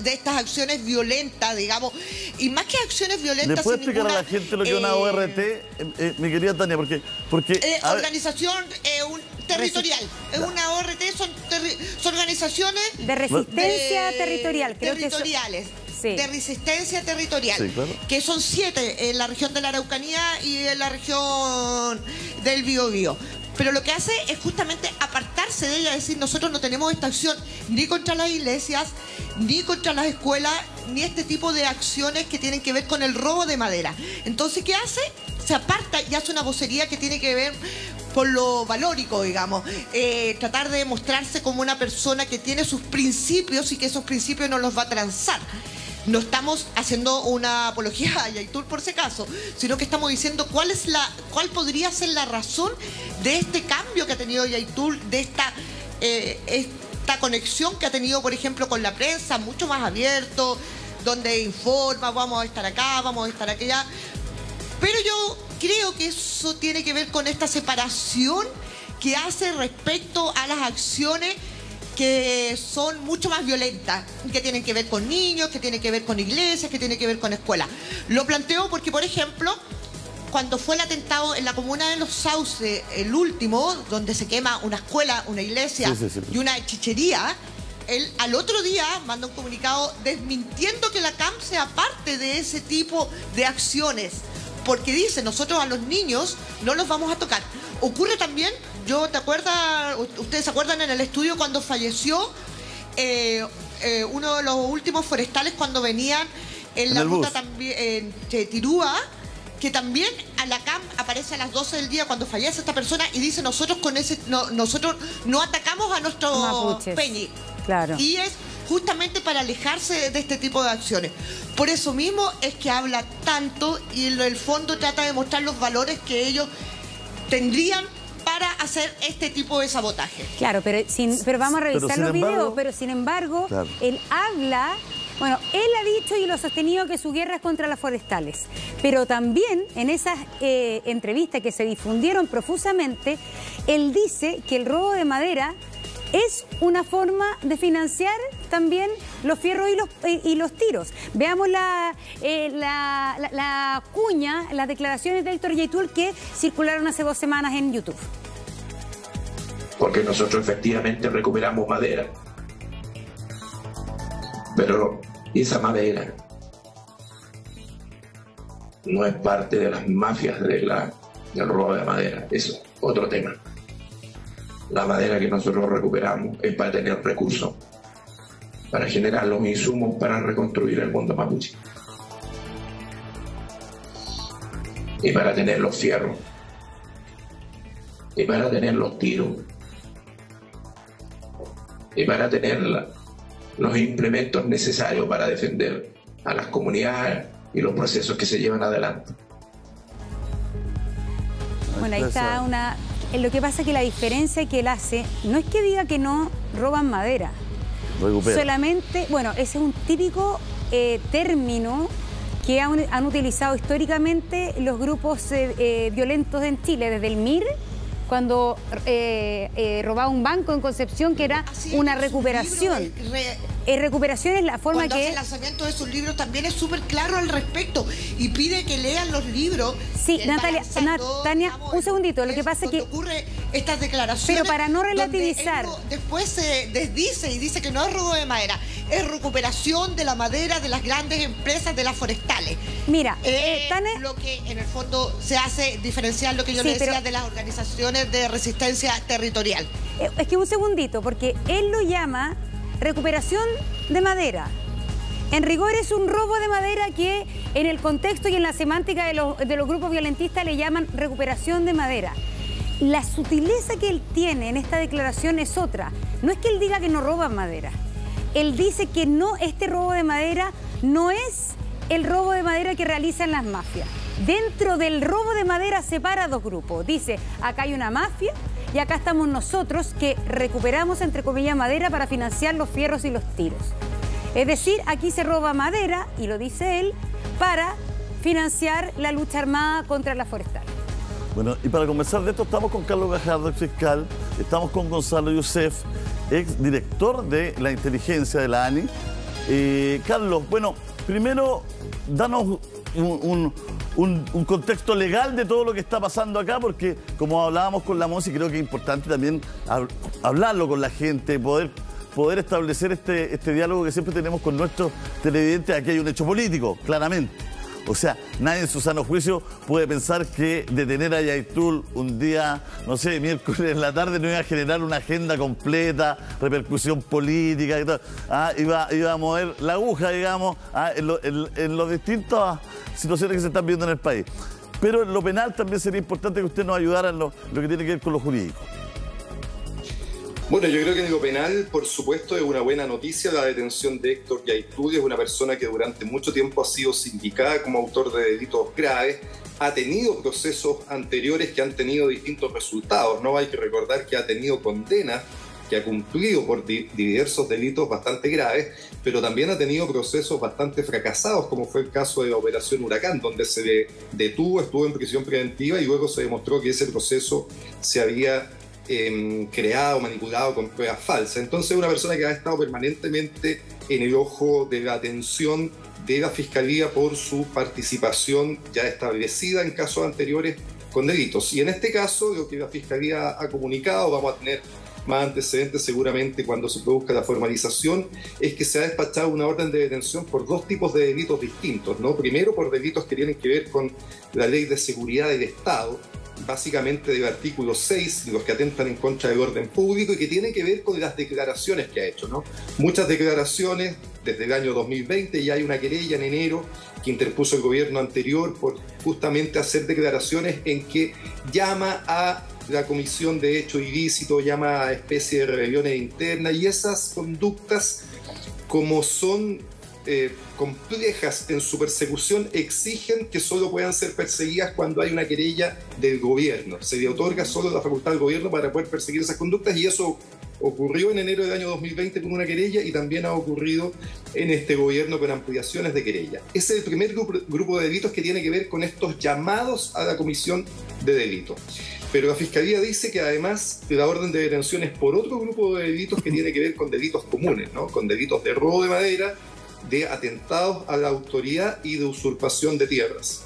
de estas acciones violentas, digamos, y más que acciones violentas. ¿Le puede explicar a la gente lo que es una ORT, mi querida Tania? Porque organización territorial. Una ORT son organizaciones de resistencia territorial, creo territoriales. Sí. De resistencia territorial, sí, claro, que son 7 en la región de la Araucanía y en la región del Biobío. Pero lo que hace es justamente apartarse de ella, decir, nosotros no tenemos esta acción ni contra las iglesias, ni contra las escuelas, ni este tipo de acciones que tienen que ver con el robo de madera. Entonces, ¿qué hace? Se aparta y hace una vocería que tiene que ver por lo valórico, digamos. Tratar de mostrarse como una persona que tiene sus principios y que esos principios no los va a transar. No estamos haciendo una apología a Yaitul por ese caso, sino que estamos diciendo cuál podría ser la razón de este cambio que ha tenido Yaitul, de esta conexión que ha tenido, por ejemplo, con la prensa, mucho más abierto, donde informa, vamos a estar acá, vamos a estar aquella. Pero yo creo que eso tiene que ver con esta separación que hace respecto a las acciones que son mucho más violentas, que tienen que ver con niños, que tienen que ver con iglesias, que tienen que ver con escuelas. Lo planteo porque, por ejemplo, cuando fue el atentado en la comuna de Los Sauces, el último, donde se quema una escuela, una iglesia y una chichería, él al otro día manda un comunicado desmintiendo que la CAM sea parte de ese tipo de acciones, porque dice, nosotros a los niños no los vamos a tocar. Ocurre también, ustedes se acuerdan en el estudio cuando falleció uno de los últimos forestales cuando venían en la ruta también en Tirúa, que también a la CAM aparece a las 12 del día cuando fallece esta persona y dice, nosotros no atacamos a nuestros peñi. Claro. Y es justamente para alejarse de este tipo de acciones. Por eso mismo es que habla tanto y en el fondo trata de mostrar los valores que ellos tendrían para hacer este tipo de sabotaje. Claro, pero vamos a revisar los videos, pero sin embargo, claro, él habla... Bueno, él ha dicho y lo ha sostenido que su guerra es contra las forestales, pero también en esas entrevistas que se difundieron profusamente, él dice que el robo de madera es una forma de financiar también los fierros y los tiros. Veamos la cuña, las declaraciones de Héctor Yaitul que circularon hace 2 semanas en YouTube. Porque nosotros efectivamente recuperamos madera. Pero esa madera no es parte de las mafias del robo de madera. Es otro tema. La madera que nosotros recuperamos es para tener recursos, para generar los insumos para reconstruir el mundo mapuche. Y para tener los fierros. Y para tener los tiros. Y para tener los implementos necesarios para defender a las comunidades y los procesos que se llevan adelante. Bueno, ahí está una... Lo que pasa es que la diferencia que él hace no es que diga que no roban madera. Recupera. Solamente, bueno, ese es un típico término que han utilizado históricamente los grupos violentos en Chile, desde el MIR, cuando robaba un banco en Concepción, que era una recuperación. Recuperación es la forma cuando que... hace el lanzamiento de sus libros también es súper claro al respecto y pide que lean los libros. Sí, Natalia, Tania, un segundito, lo que pasa es que... ocurre estas declaraciones... Pero para no relativizar... Después se desdice y dice que no es robo de madera, es recuperación de la madera de las grandes empresas de las forestales. Mira, Tania... Lo que en el fondo se hace diferenciar lo que yo le decía de las organizaciones de resistencia territorial. Es que un segundito, porque él lo llama recuperación de madera. En rigor es un robo de madera que en el contexto y en la semántica de los grupos violentistas le llaman recuperación de madera. La sutileza que él tiene en esta declaración es otra. No es que él diga que no roban madera. Él dice que no, este robo de madera no es el robo de madera que realizan las mafias. Dentro del robo de madera separa 2 grupos. Dice, acá hay una mafia y acá estamos nosotros que recuperamos, entre comillas, madera para financiar los fierros y los tiros. Es decir, aquí se roba madera, y lo dice él, para financiar la lucha armada contra la forestal. Bueno, y para conversar de esto estamos con Carlos Gajardo, ex fiscal, estamos con Gonzalo Youssef, ex director de la inteligencia de la ANI. Carlos, bueno, primero, danos un contexto legal de todo lo que está pasando acá, porque como hablábamos con la Monsi, creo que es importante también hablarlo con la gente, poder establecer este diálogo que siempre tenemos con nuestros televidentes. Aquí hay un hecho político, claramente. O sea, nadie en su sano juicio puede pensar que detener a Yaitul un día, no sé, miércoles en la tarde, no iba a generar una agenda completa, repercusión política y todo. Iba a mover la aguja, digamos, en las distintas situaciones que se están viendo en el país. Pero en lo penal también sería importante que usted nos ayudara en lo que tiene que ver con lo jurídico. Bueno, yo creo que en lo penal, por supuesto, es una buena noticia la detención de Héctor Yaitul. Es una persona que durante mucho tiempo ha sido sindicada como autor de delitos graves, ha tenido procesos anteriores que han tenido distintos resultados, ¿no? Hay que recordar que ha tenido condenas que ha cumplido por diversos delitos bastante graves, pero también ha tenido procesos bastante fracasados, como fue el caso de la Operación Huracán, donde se detuvo, estuvo en prisión preventiva y luego se demostró que ese proceso se había creado, manipulado con pruebas falsas. Entonces, una persona que ha estado permanentemente en el ojo de la atención de la Fiscalía por su participación ya establecida en casos anteriores con delitos. Y en este caso, lo que la Fiscalía ha comunicado, vamos a tener más antecedentes seguramente cuando se produzca la formalización, es que se ha despachado una orden de detención por dos tipos de delitos distintos, ¿no? Primero, por delitos que tienen que ver con la Ley de Seguridad del Estado, básicamente del artículo 6, de los que atentan en contra del orden público y que tiene que ver con las declaraciones que ha hecho, ¿no? Muchas declaraciones desde el año 2020, ya hay una querella en enero que interpuso el gobierno anterior por justamente hacer declaraciones en que llama a la comisión de hecho ilícito, llama a especie de rebeliones internas, y esas conductas, como son complejas en su persecución, exigen que solo puedan ser perseguidas cuando hay una querella del gobierno. Se le otorga solo la facultad al gobierno para poder perseguir esas conductas, y eso ocurrió en enero del año 2020 con una querella y también ha ocurrido en este gobierno con ampliaciones de querella. Ese es el primer grupo de delitos que tiene que ver con estos llamados a la comisión de delitos. Pero la Fiscalía dice que además la orden de detención es por otro grupo de delitos que tiene que ver con delitos comunes, ¿no? Con delitos de robo de madera, de atentados a la autoridad y de usurpación de tierras.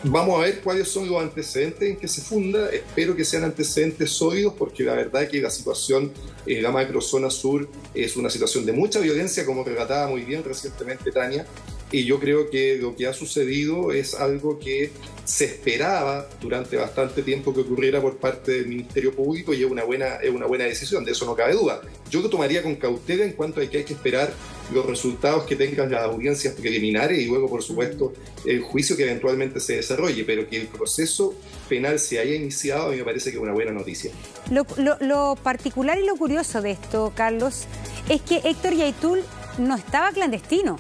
Vamos a ver cuáles son los antecedentes en que se funda. Espero que sean antecedentes sólidos, porque la verdad es que la situación en la macrozona sur es una situación de mucha violencia, como relataba muy bien recientemente Tania, y yo creo que lo que ha sucedido es algo que se esperaba durante bastante tiempo que ocurriera por parte del Ministerio Público, y es una buena decisión, de eso no cabe duda. Yo lo tomaría con cautela en cuanto a que hay que esperar los resultados que tengan las audiencias preliminares y luego, por supuesto, el juicio que eventualmente se desarrolle, pero que el proceso penal se haya iniciado, a mí me parece que es una buena noticia. Lo particular y lo curioso de esto, Carlos, es que Héctor Yaitul no estaba clandestino.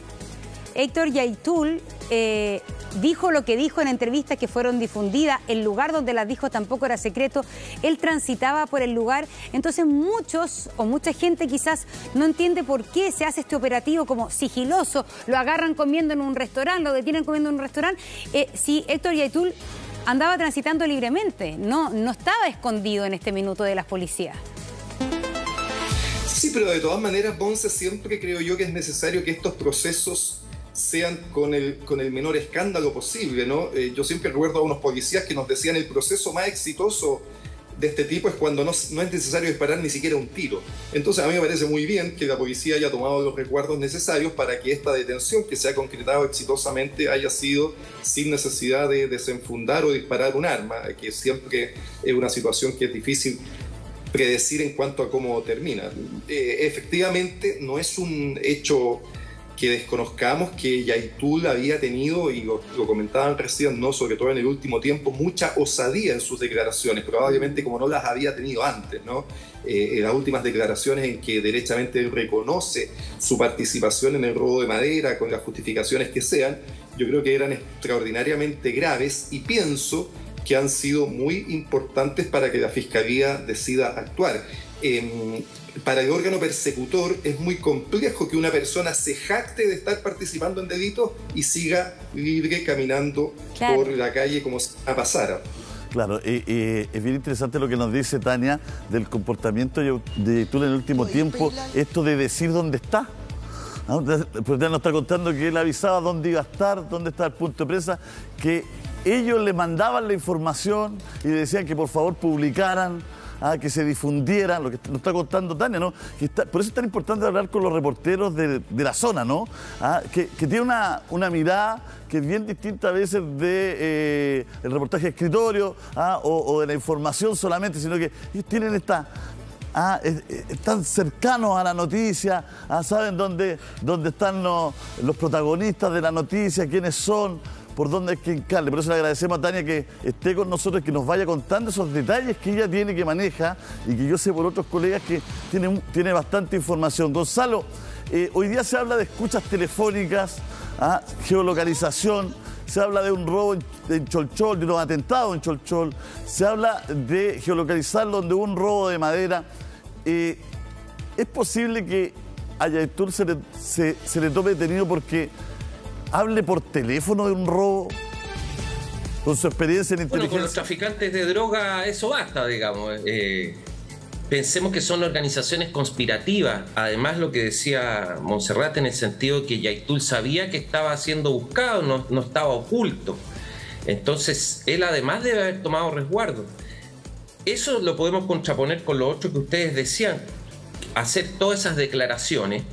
Héctor Yaitul dijo lo que dijo en entrevistas que fueron difundidas, el lugar donde las dijo tampoco era secreto, él transitaba por el lugar, entonces muchos o mucha gente quizás no entiende por qué se hace este operativo como sigiloso, lo agarran comiendo en un restaurante, lo detienen comiendo en un restaurante, si Héctor Yaitul andaba transitando libremente, no estaba escondido en este minuto de las policías. Sí, pero de todas maneras, Monse, siempre creo yo que es necesario que estos procesos sean con el menor escándalo posible, ¿no? Yo siempre recuerdo a unos policías que nos decían el proceso más exitoso de este tipo es cuando no es necesario disparar ni siquiera un tiro. Entonces a mí me parece muy bien que la policía haya tomado los resguardos necesarios para que esta detención, que se ha concretado exitosamente, haya sido sin necesidad de desenfundar o disparar un arma, que siempre es una situación que es difícil predecir en cuanto a cómo termina. Efectivamente, no es un hecho que desconozcamos que Yaitul había tenido, y lo comentaban recién, ¿no? Sobre todo en el último tiempo, mucha osadía en sus declaraciones, probablemente como no las había tenido antes, ¿no? En las últimas declaraciones en que derechamente él reconoce su participación en el robo de madera, con las justificaciones que sean, yo creo que eran extraordinariamente graves y pienso que han sido muy importantes para que la Fiscalía decida actuar. Para el órgano persecutor es muy complejo que una persona se jacte de estar participando en delitos y siga libre caminando por la calle como si nada pasara. Claro, es bien interesante lo que nos dice Tania del comportamiento de Yaitul en el último tiempo, esto de decir dónde está. Pues ya nos está contando que él avisaba dónde iba a estar, dónde está el punto de prensa, que ellos le mandaban la información y le decían que por favor publicaran, que se difundieran, lo que nos está contando Tania, ¿no? Por eso es tan importante hablar con los reporteros de la zona, ¿no? Que tiene una mirada que es bien distinta a veces de el reportaje de escritorio o de la información solamente, sino que ellos tienen están cercanos a la noticia, saben dónde están los protagonistas de la noticia, quiénes son, por dónde hay que hincarle. Por eso le agradecemos a Tania que esté con nosotros, que nos vaya contando esos detalles que ella tiene, que maneja, y que yo sé por otros colegas que tiene bastante información. Gonzalo, hoy día se habla de escuchas telefónicas, geolocalización, se habla de un robo en Cholchol, de unos atentados en Cholchol, se habla de geolocalizar donde hubo un robo de madera. ¿Es posible que a Yaitul se le tome detenido porque hable por teléfono de un robo? Con su experiencia en inteligencia. Bueno, con los traficantes de droga eso basta, digamos. Pensemos que son organizaciones conspirativas. Además, lo que decía Montserrat en el sentido de que Yaitul sabía que estaba siendo buscado, no estaba oculto. Entonces, él además debe haber tomado resguardo. Eso lo podemos contraponer con lo otro que ustedes decían. Hacer todas esas declaraciones,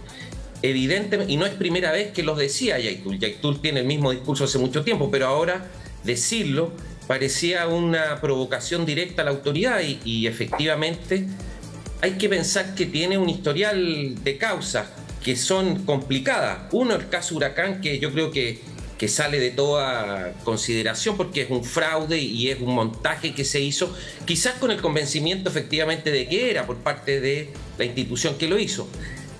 evidentemente, y no es primera vez que los decía Yaitul. Yaitul tiene el mismo discurso hace mucho tiempo, pero ahora decirlo parecía una provocación directa a la autoridad y efectivamente hay que pensar que tiene un historial de causas que son complicadas. Uno, el caso Huracán, que yo creo que sale de toda consideración porque es un fraude y es un montaje que se hizo, quizás con el convencimiento efectivamente de que era por parte de la institución que lo hizo.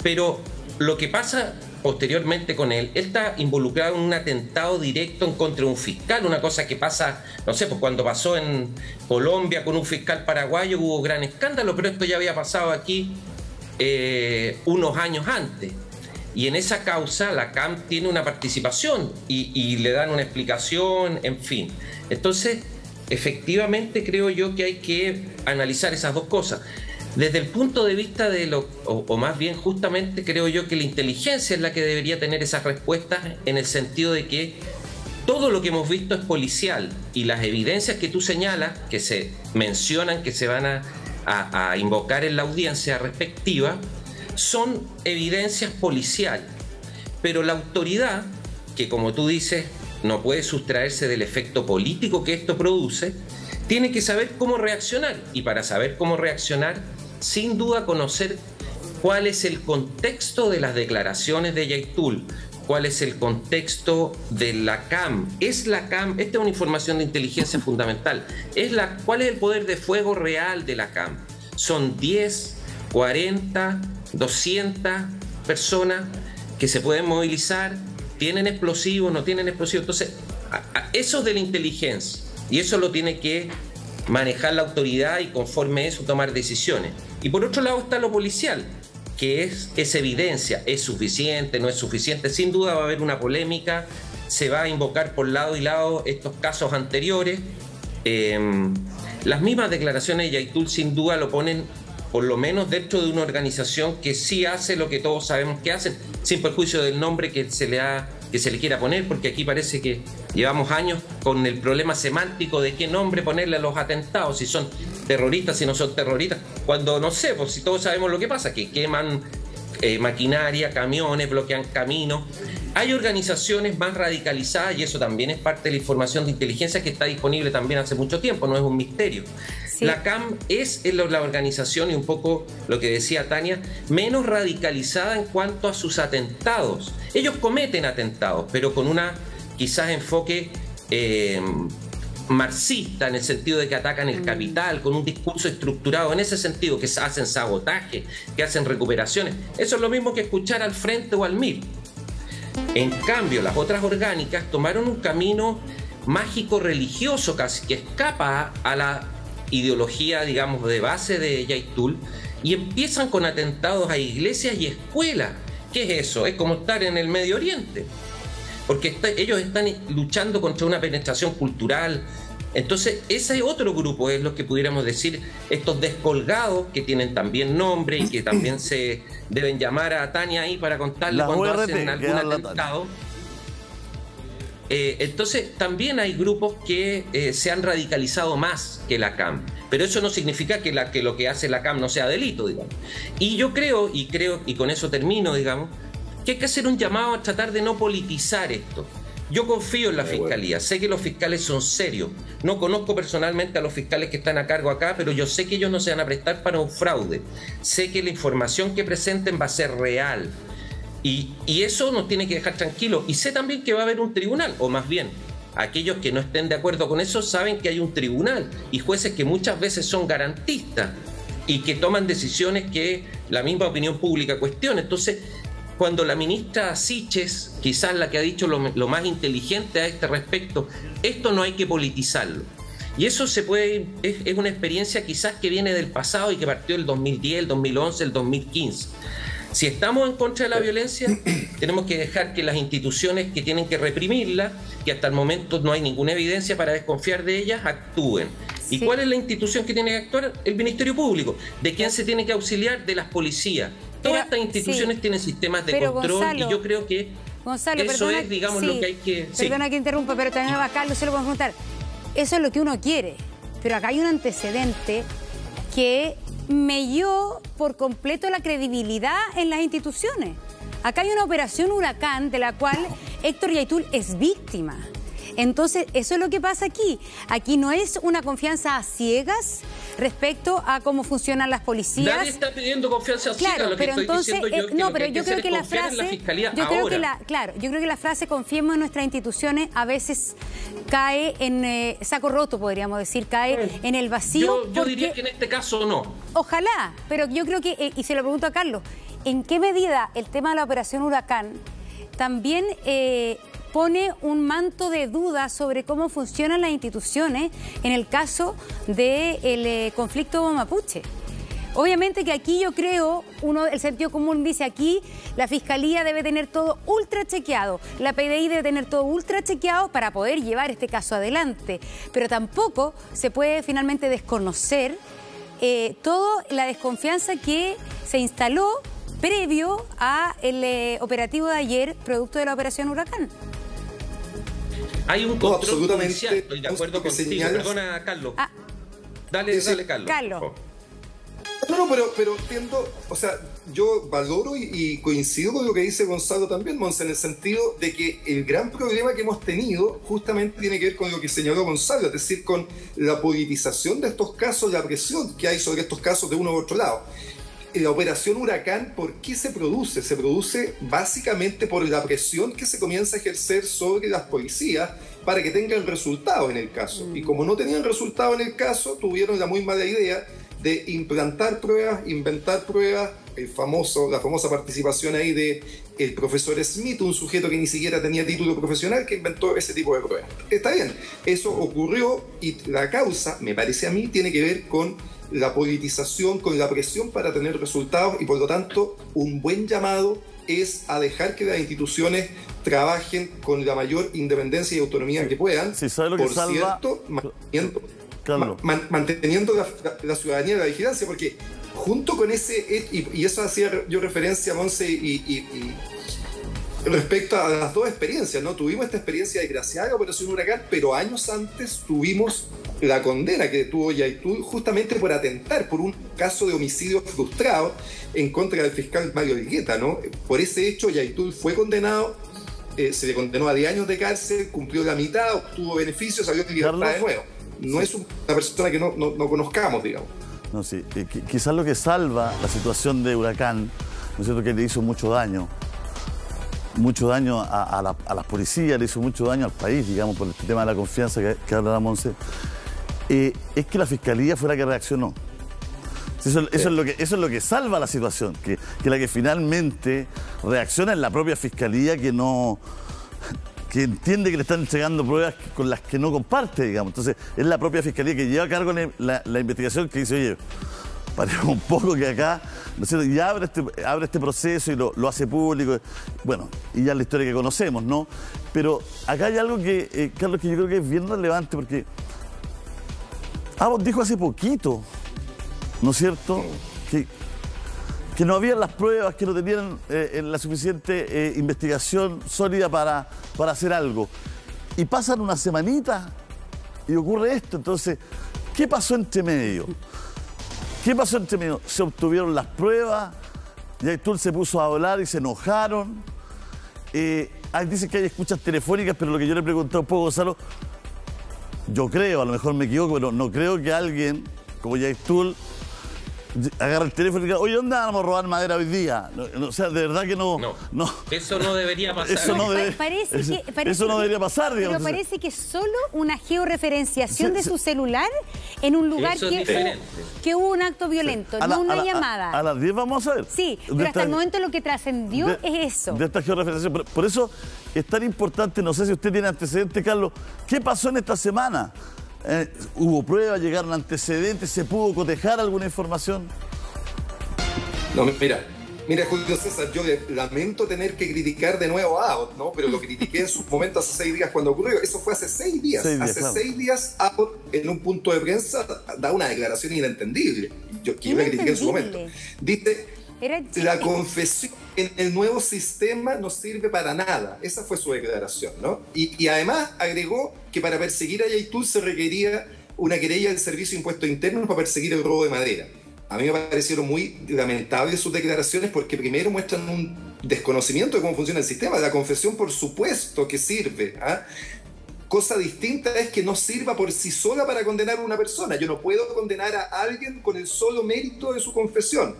Pero lo que pasa posteriormente con él está involucrado en un atentado directo en contra de un fiscal, una cosa que pasa, no sé, pues cuando pasó en Colombia con un fiscal paraguayo hubo gran escándalo, pero esto ya había pasado aquí unos años antes. Y en esa causa la CAM tiene una participación y le dan una explicación, en fin. Entonces, efectivamente creo yo que hay que analizar esas dos cosas. Desde el punto de vista de o más bien justamente creo yo que la inteligencia es la que debería tener esas respuestas en el sentido de que todo lo que hemos visto es policial y las evidencias que tú señalas, que se mencionan, que se van a invocar en la audiencia respectiva, son evidencias policiales. Pero la autoridad, que como tú dices, no puede sustraerse del efecto político que esto produce, tiene que saber cómo reaccionar. Y para saber cómo reaccionar, sin duda conocer cuál es el contexto de las declaraciones de Yaitul, cuál es el contexto de la CAM. ¿Es la CAM? Esta es una información de inteligencia fundamental. ¿Cuál es el poder de fuego real de la CAM? Son 10, 40, 200 personas que se pueden movilizar, tienen explosivos, no tienen explosivos. Entonces, eso es de la inteligencia y eso lo tiene que manejar la autoridad y conforme a eso tomar decisiones. Y por otro lado está lo policial, que es evidencia, es suficiente, no es suficiente. Sin duda va a haber una polémica, se va a invocar por lado y lado estos casos anteriores. Las mismas declaraciones de Yaitul sin duda lo ponen por lo menos dentro de una organización que sí hace lo que todos sabemos que hacen, sin perjuicio del nombre que se le quiera poner, porque aquí parece que llevamos años con el problema semántico de qué nombre ponerle a los atentados, si son terroristas, si no son terroristas, cuando no sé, pues si todos sabemos lo que pasa, que queman maquinaria, camiones, bloquean caminos. Hay organizaciones más radicalizadas y eso también es parte de la información de inteligencia que está disponible también hace mucho tiempo, no es un misterio. Sí. La CAM es la organización, y un poco lo que decía Tania, menos radicalizada en cuanto a sus atentados. Ellos cometen atentados, pero con una quizás enfoque marxista, en el sentido de que atacan el capital, con un discurso estructurado en ese sentido, que hacen sabotaje, que hacen recuperaciones. Eso es lo mismo que escuchar al Frente o al MIR. En cambio, las otras orgánicas tomaron un camino mágico-religioso casi, que escapa a la ideología, digamos, de base de Yaitul, y empiezan con atentados a iglesias y escuelas. ¿Qué es eso? Es como estar en el Medio Oriente, porque ellos están luchando contra una penetración cultural. Entonces, ese otro grupo es lo que pudiéramos decir, estos descolgados, que tienen también nombre y que también se deben llamar a Tania ahí para contarle cuando hacen algún atentado. Entonces, también hay grupos que se han radicalizado más que la CAM, pero eso no significa que lo que hace la CAM no sea delito, digamos. Y yo creo, y con eso termino, digamos, que hay que hacer un llamado a tratar de no politizar esto. Yo confío en la Fiscalía, sé que los fiscales son serios, no conozco personalmente a los fiscales que están a cargo acá, pero yo sé que ellos no se van a prestar para un fraude, sé que la información que presenten va a ser real, y eso nos tiene que dejar tranquilos, y sé también que va a haber un tribunal, o más bien, aquellos que no estén de acuerdo con eso saben que hay un tribunal, y jueces que muchas veces son garantistas, y que toman decisiones que la misma opinión pública cuestiona. Entonces, cuando la ministra Siches, quizás la que ha dicho lo más inteligente a este respecto, esto no hay que politizarlo. Y eso es una experiencia quizás que viene del pasado y que partió el 2010, el 2011, el 2015. Si estamos en contra de la violencia, tenemos que dejar que las instituciones que tienen que reprimirla, que hasta el momento no hay ninguna evidencia para desconfiar de ellas, actúen. ¿Y cuál es la institución que tiene que actuar? El Ministerio Público. ¿De quién se tiene que auxiliar? De las policías. Todas estas instituciones tienen sistemas de control, Gonzalo, y yo creo que Gonzalo, eso es, digamos, lo que hay que... Perdona que interrumpa, pero también a Carlos se lo podemos preguntar. Eso es lo que uno quiere, pero acá hay un antecedente que melló por completo la credibilidad en las instituciones. Acá hay una operación Huracán de la cual Héctor Yaitul es víctima. Entonces, eso es lo que pasa aquí. Aquí no es una confianza a ciegas respecto a cómo funcionan las policías. Nadie está pidiendo confianza a ciegas, claro, lo que pero estoy diciendo yo, no, pero yo creo que la frase, yo creo que la frase confiemos en nuestras instituciones a veces cae en saco roto, podríamos decir, cae en el vacío. Yo diría que en este caso no. Ojalá, pero yo creo que, y se lo pregunto a Carlos, ¿en qué medida el tema de la operación Huracán también pone un manto de duda sobre cómo funcionan las instituciones en el caso del conflicto mapuche? Obviamente que aquí yo creo, el sentido común dice aquí, la Fiscalía debe tener todo ultra chequeado, la PDI debe tener todo ultra chequeado para poder llevar este caso adelante, pero tampoco se puede finalmente desconocer toda la desconfianza que se instaló previo al operativo de ayer, producto de la operación Huracán. Hay un control policial, estoy de acuerdo contigo. Perdona, Carlos. Dale, Carlos. No, pero entiendo, o sea, yo valoro y coincido con lo que dice Gonzalo también, Monse, en el sentido de que el gran problema que hemos tenido justamente tiene que ver con lo que señaló Gonzalo, es decir, con la politización de estos casos, la presión que hay sobre estos casos de uno u otro lado. La operación Huracán, ¿por qué se produce? Se produce básicamente por la presión que se comienza a ejercer sobre las policías para que tengan resultados en el caso. Y como no tenían resultados en el caso, tuvieron la muy mala idea de implantar pruebas, inventar pruebas, la famosa participación ahí de el profesor Smith, un sujeto que ni siquiera tenía título profesional, que inventó ese tipo de pruebas. Está bien, eso ocurrió y la causa, me parece a mí, tiene que ver con la politización, con la presión para tener resultados y por lo tanto un buen llamado es a dejar que las instituciones trabajen con la mayor independencia y autonomía que puedan, ¿sabe lo que salva? Cierto, manteniendo la ciudadanía de la vigilancia, porque junto con ese, y eso hacía yo referencia a Monse y respecto a las dos experiencias, ¿no? Tuvimos esta experiencia desgraciada de Operación Huracán, pero años antes tuvimos la condena que tuvo Yaitul justamente por atentar por un caso de homicidio frustrado en contra del fiscal Mario Elgueta, ¿no? Por ese hecho Yaitul fue condenado, se le condenó a 10 años de cárcel, cumplió la mitad, obtuvo beneficios, salió de libertad de nuevo. No es una persona que no conozcamos, digamos. No, sí. Quizás lo que salva la situación de Huracán, ¿no es cierto?, que le hizo mucho daño a las policías, le hizo mucho daño al país, digamos, por este tema de la confianza que hablaba Monse, es que la Fiscalía fue la que reaccionó. Eso es lo que salva la situación, que la que finalmente reacciona es la propia Fiscalía que entiende que le están entregando pruebas con las que no comparte, digamos. Entonces, es la propia Fiscalía que lleva a cargo la investigación, que dice, oye, paremos un poco que acá, ¿no es cierto?, y abre este proceso y lo hace público. Bueno, y ya es la historia que conocemos, ¿no? Pero acá hay algo que, Carlos, que yo creo que es bien relevante, porque Abbott dijo hace poquito, ¿no es cierto?, que no habían las pruebas, que no tenían la suficiente investigación sólida para hacer algo. Y pasan una semanita y ocurre esto. Entonces, ¿qué pasó entre medio? Se obtuvieron las pruebas, Yaitul se puso a hablar y se enojaron. Dicen que hay escuchas telefónicas, pero lo que yo le pregunté un poco a Gonzalo, yo creo, a lo mejor me equivoco, pero no creo que alguien como Yaitul agarra el teléfono y diga, oye, ¿dónde vamos a robar madera hoy día? O sea, de verdad que no. Eso no debería pasar. Eso no debería pasar, digamos. Pero parece que solo una georreferenciación de su celular en un lugar que hubo un acto violento, no una llamada. A las 10 vamos a ver. Sí, pero hasta el momento lo que trascendió es eso. De esta georreferenciación. Por eso es tan importante, no sé si usted tiene antecedentes, Carlos, ¿qué pasó en esta semana? ¿Hubo pruebas? ¿Llegaron antecedentes? ¿Se pudo cotejar alguna información? No, mira, Julio César, yo lamento tener que criticar de nuevo a Abbott, ¿no? Pero lo critiqué en su momento hace 6 días cuando ocurrió. Eso fue hace 6 días. Hace 6 días Abbott, en un punto de prensa, da una declaración inentendible. Yo la critiqué en su momento. Dice, la confesión en el nuevo sistema no sirve para nada. Esa fue su declaración, ¿no? Y además agregó que para perseguir a Yaitul se requería una querella del Servicio de Impuestos Internos para perseguir el robo de madera. A mí me parecieron muy lamentables sus declaraciones porque primero muestran un desconocimiento de cómo funciona el sistema. La confesión, por supuesto que sirve, ¿ah? Cosa distinta es que no sirva por sí sola para condenar a una persona. Yo no puedo condenar a alguien con el solo mérito de su confesión,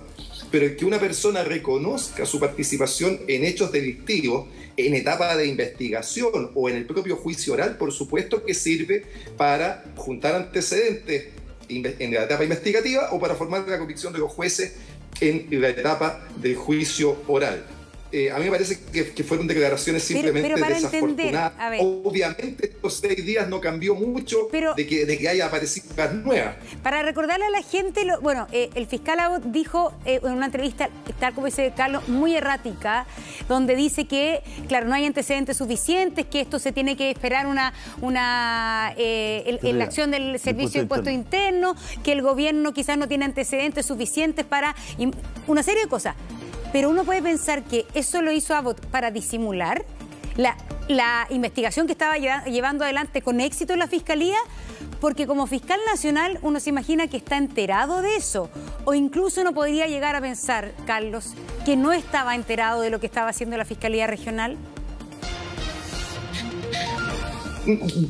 pero el que una persona reconozca su participación en hechos delictivos en etapa de investigación o en el propio juicio oral, por supuesto que sirve para juntar antecedentes en la etapa investigativa o para formar la convicción de los jueces en la etapa del juicio oral. A mí me parece que fueron declaraciones simplemente desafortunadas. Obviamente estos 6 días no cambió mucho de que haya aparecido cosas nuevas. Para recordarle a la gente, el fiscal Abbott dijo en una entrevista, tal como dice Carlos, muy errática, donde dice que, claro, no hay antecedentes suficientes, que esto se tiene que esperar la acción del Servicio de Impuestos Internos, que el gobierno quizás no tiene antecedentes suficientes para una serie de cosas. Pero uno puede pensar que eso lo hizo Abbott para disimular la investigación que estaba llevando adelante con éxito en la Fiscalía, porque como fiscal nacional uno se imagina que está enterado de eso, o incluso uno podría llegar a pensar, Carlos, que no estaba enterado de lo que estaba haciendo la Fiscalía Regional.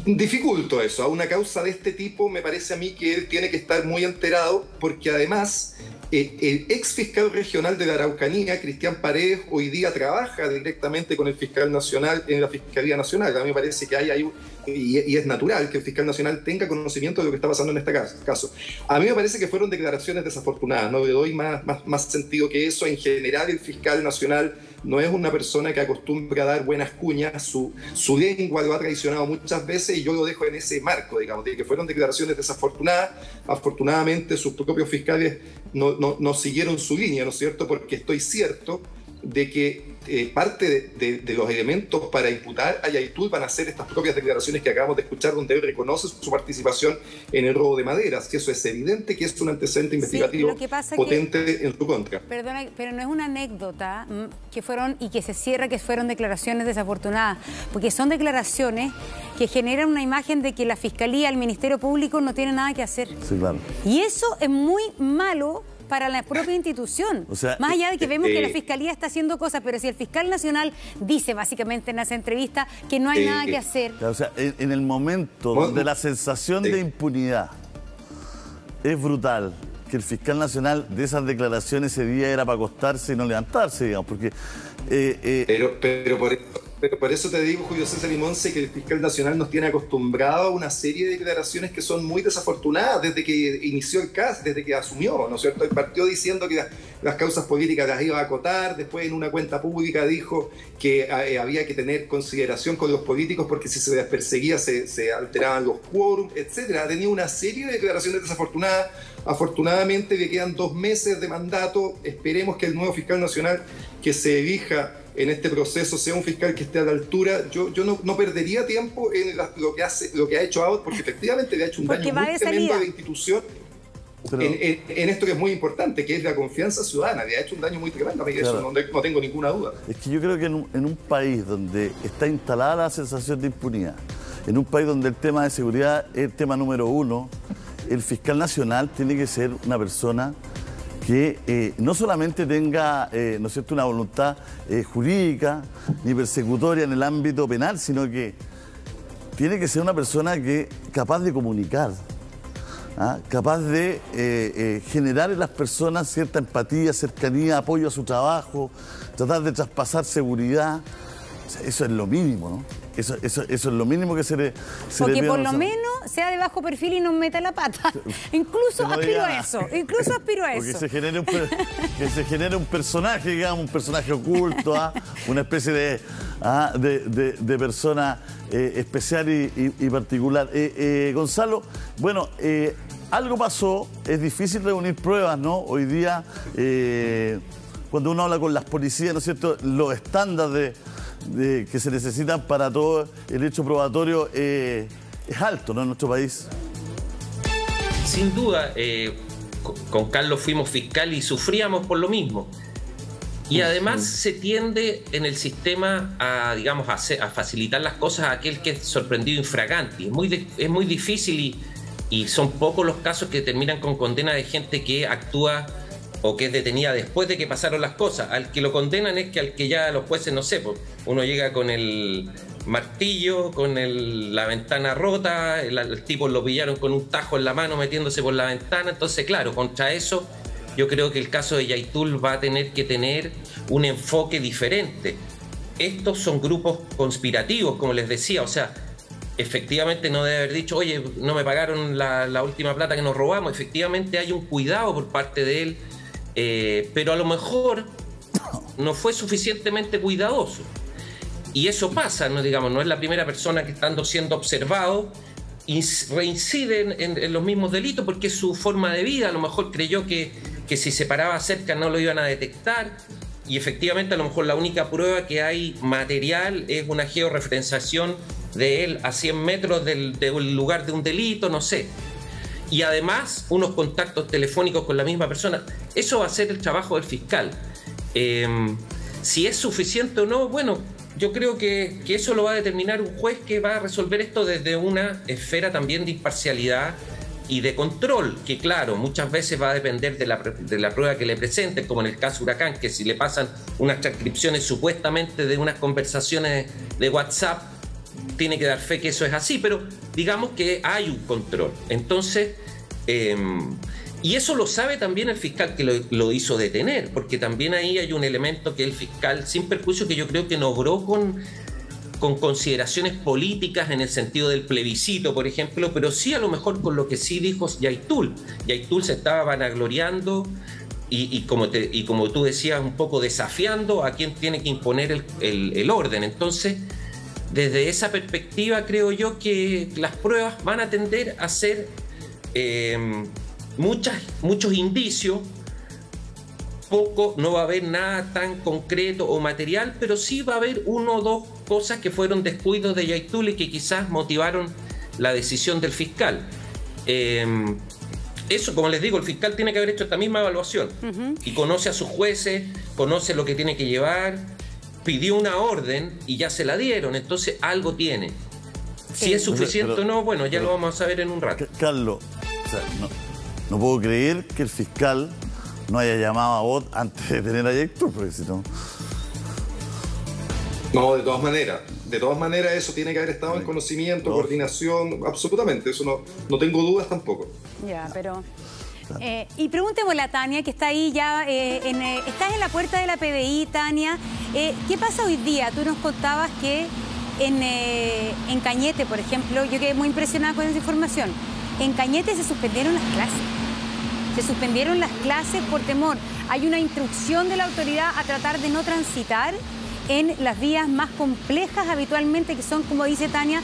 Dificulto eso. A una causa de este tipo me parece a mí que él tiene que estar muy enterado, porque además el ex fiscal regional de la Araucanía, Cristian Paredes, hoy día trabaja directamente con el fiscal nacional en la Fiscalía Nacional. A mí me parece que hay y es natural que el fiscal nacional tenga conocimiento de lo que está pasando en este caso. A mí me parece que fueron declaraciones desafortunadas, no le doy más sentido que eso. En general, el fiscal nacional no es una persona que acostumbra a dar buenas cuñas, su lengua lo ha traicionado muchas veces y yo lo dejo en ese marco, digamos, de que fueron declaraciones desafortunadas. Afortunadamente sus propios fiscales no siguieron su línea, ¿no es cierto? Porque estoy cierto de que parte de los elementos para imputar a Yaitul van a ser estas propias declaraciones que acabamos de escuchar, donde él reconoce su participación en el robo de maderas, que eso es evidente que es un antecedente investigativo potente en su contra. Perdona, pero no es una anécdota que fueron y que se cierra que fueron declaraciones desafortunadas, porque son declaraciones que generan una imagen de que la Fiscalía, el Ministerio Público no tiene nada que hacer. Sí, claro. Y eso es muy malo para la propia institución. O sea, más allá de que vemos que la Fiscalía está haciendo cosas, pero si el fiscal nacional dice básicamente en esa entrevista que no hay nada que hacer. O sea, en el momento donde la sensación de impunidad es brutal, que el fiscal nacional de esas declaraciones ese día era para acostarse y no levantarse, digamos, porque... Pero por eso te digo, Julio César y Monse, que el fiscal nacional nos tiene acostumbrado a una serie de declaraciones que son muy desafortunadas desde que inició el caso, desde que asumió, ¿no es cierto? Él partió diciendo que las causas políticas las iba a acotar, después en una cuenta pública dijo que había que tener consideración con los políticos porque si se les perseguía se alteraban los quórums, etc. Ha tenido una serie de declaraciones desafortunadas. Afortunadamente le quedan 2 meses de mandato. Esperemos que el nuevo fiscal nacional que se elija en este proceso sea un fiscal que esté a la altura. Yo no perdería tiempo en lo que ha hecho Abbott, porque efectivamente le ha hecho un daño muy tremendo a la institución en esto que es muy importante, que es la confianza ciudadana. Le ha hecho un daño muy tremendo, a mí claro. Eso no tengo ninguna duda. Es que yo creo que en un país donde está instalada la sensación de impunidad, en un país donde el tema de seguridad es el tema número 1, el fiscal nacional tiene que ser una persona que no solamente tenga ¿no es cierto?, una voluntad jurídica ni persecutoria en el ámbito penal, sino que tiene que ser una persona capaz de comunicar, capaz de generar en las personas cierta empatía, cercanía, apoyo a su trabajo, tratar de traspasar seguridad. O sea, eso es lo mínimo, ¿no? Eso es lo mínimo que se le porque por lo menos sea de bajo perfil y no meta la pata. Incluso aspiro a eso. Porque se genere un personaje, digamos, un personaje oculto, una especie de de persona especial y particular. Gonzalo, bueno, algo pasó, es difícil reunir pruebas, ¿no? Hoy día, cuando uno habla con las policías, ¿no es cierto?, los estándares que se necesitan para todo el hecho probatorio es alto, ¿no?, en nuestro país. Sin duda, con Carlos fuimos fiscal y sufríamos por lo mismo. Y además se tiende en el sistema a, digamos, a facilitar las cosas a aquel que es sorprendido infraganti. Es muy difícil y son pocos los casos que terminan con condena de gente que actúa o que es detenida después de que pasaron las cosas. Al que lo condenan es que al que ya los jueces, no sé, pues, uno llega con el martillo, con la ventana rota, el tipo lo pillaron con un tajo en la mano metiéndose por la ventana. Entonces, claro, contra eso yo creo que el caso de Yaitul va a tener que tener un enfoque diferente. Estos son grupos conspirativos, como les decía, o sea, efectivamente no debe haber dicho, oye, no me pagaron la última plata que nos robamos. Efectivamente hay un cuidado por parte de él, pero a lo mejor no fue suficientemente cuidadoso. Y eso pasa, no, digamos, no es la primera persona que estando siendo observado y reincide en los mismos delitos porque es su forma de vida. A lo mejor creyó que si se paraba cerca no lo iban a detectar, y efectivamente a lo mejor la única prueba que hay material es una georreferenciación de él a 100 metros del lugar de un delito, no sé. Y además unos contactos telefónicos con la misma persona. Eso va a ser el trabajo del fiscal. Si es suficiente o no, bueno, yo creo que eso lo va a determinar un juez que va a resolver esto desde una esfera también de imparcialidad y de control, que claro, muchas veces va a depender de la prueba que le presenten, como en el caso Huracán, que si le pasan unas transcripciones supuestamente de unas conversaciones de WhatsApp, tiene que dar fe que eso es así, pero digamos que hay un control. Entonces, y eso lo sabe también el fiscal que lo hizo detener, porque también ahí hay un elemento que el fiscal, sin perjuicio, que yo creo que no obró con consideraciones políticas en el sentido del plebiscito, por ejemplo, pero sí a lo mejor con lo que sí dijo Yaitul. Yaitul se estaba vanagloriando y como tú decías, un poco desafiando a quien tiene que imponer el orden. Entonces, desde esa perspectiva creo yo que las pruebas van a tender a ser muchos indicios. No va a haber nada tan concreto o material, pero sí va a haber uno o dos cosas que fueron descuidos de Yaitul y que quizás motivaron la decisión del fiscal. Eso, como les digo, el fiscal tiene que haber hecho esta misma evaluación y conoce a sus jueces, conoce lo que tiene que llevar, pidió una orden y ya se la dieron, entonces algo tiene. Si es suficiente o no, bueno, ya lo vamos a saber en un rato. Carlos, o sea, no puedo creer que el fiscal no haya llamado a vos antes de tener a Yaitul, porque si no... No, de todas maneras eso tiene que haber estado en conocimiento, coordinación, absolutamente, eso no tengo dudas tampoco. Ya, pero... y preguntémosle a Tania, que está ahí ya, estás en la puerta de la PDI, Tania. ¿Qué pasa hoy día? Tú nos contabas que en Cañete, por ejemplo, yo quedé muy impresionada con esa información. En Cañete se suspendieron las clases. Se suspendieron las clases por temor. Hay una instrucción de la autoridad a tratar de no transitar en las vías más complejas habitualmente, que son, como dice Tania,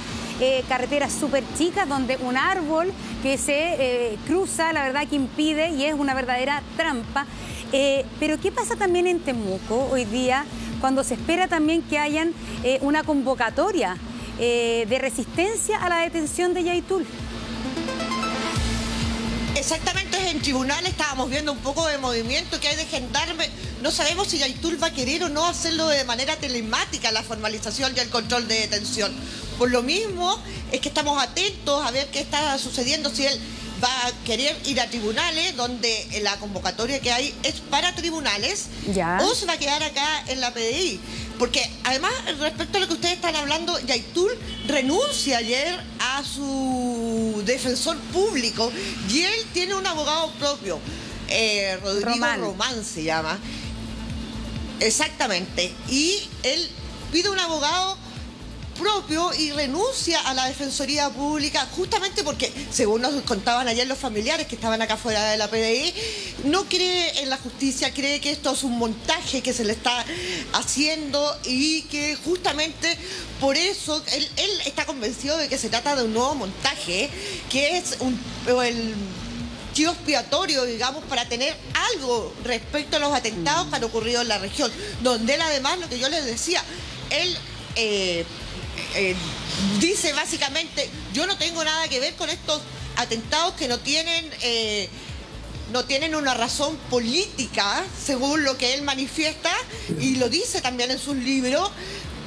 carreteras súper chicas donde un árbol que se cruza, la verdad que impide y es una verdadera trampa. Pero ¿qué pasa también en Temuco hoy día cuando se espera también que hayan una convocatoria de resistencia a la detención de Yaitul? Exactamente, en tribunal estábamos viendo un poco de movimiento que hay de gendarme. No sabemos si Yaitul va a querer o no hacerlo de manera telemática, la formalización y el control de detención. Por lo mismo es que estamos atentos a ver qué está sucediendo, si él va a querer ir a tribunales, donde la convocatoria que hay es para tribunales, o se va a quedar acá en la PDI. Porque además, respecto a lo que ustedes están hablando, Yaitul renuncia ayer a su defensor público y él tiene un abogado propio, Rodrigo Román se llama. Exactamente. Y él pide un abogado propio y renuncia a la Defensoría Pública, justamente porque, según nos contaban ayer los familiares que estaban acá fuera de la PDI, no cree en la justicia, cree que esto es un montaje que se le está haciendo y que justamente por eso él está convencido de que se trata de un nuevo montaje, que es el chivo expiatorio, digamos, para tener algo respecto a los atentados que han ocurrido en la región, donde él además, lo que yo les decía, él dice básicamente, yo no tengo nada que ver con estos atentados que no tienen una razón política, según lo que él manifiesta, y lo dice también en sus libros,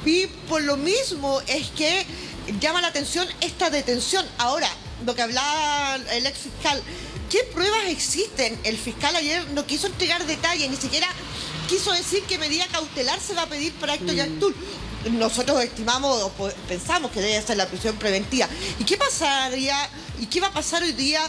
y por lo mismo es que llama la atención esta detención. Ahora, lo que hablaba el ex fiscal, ¿qué pruebas existen? El fiscal ayer no quiso entregar detalles, ni siquiera quiso decir qué medida cautelar se va a pedir para Héctor Yaitul. Nosotros estimamos, pensamos que debe ser la prisión preventiva. ¿Y qué pasaría, y qué va a pasar hoy día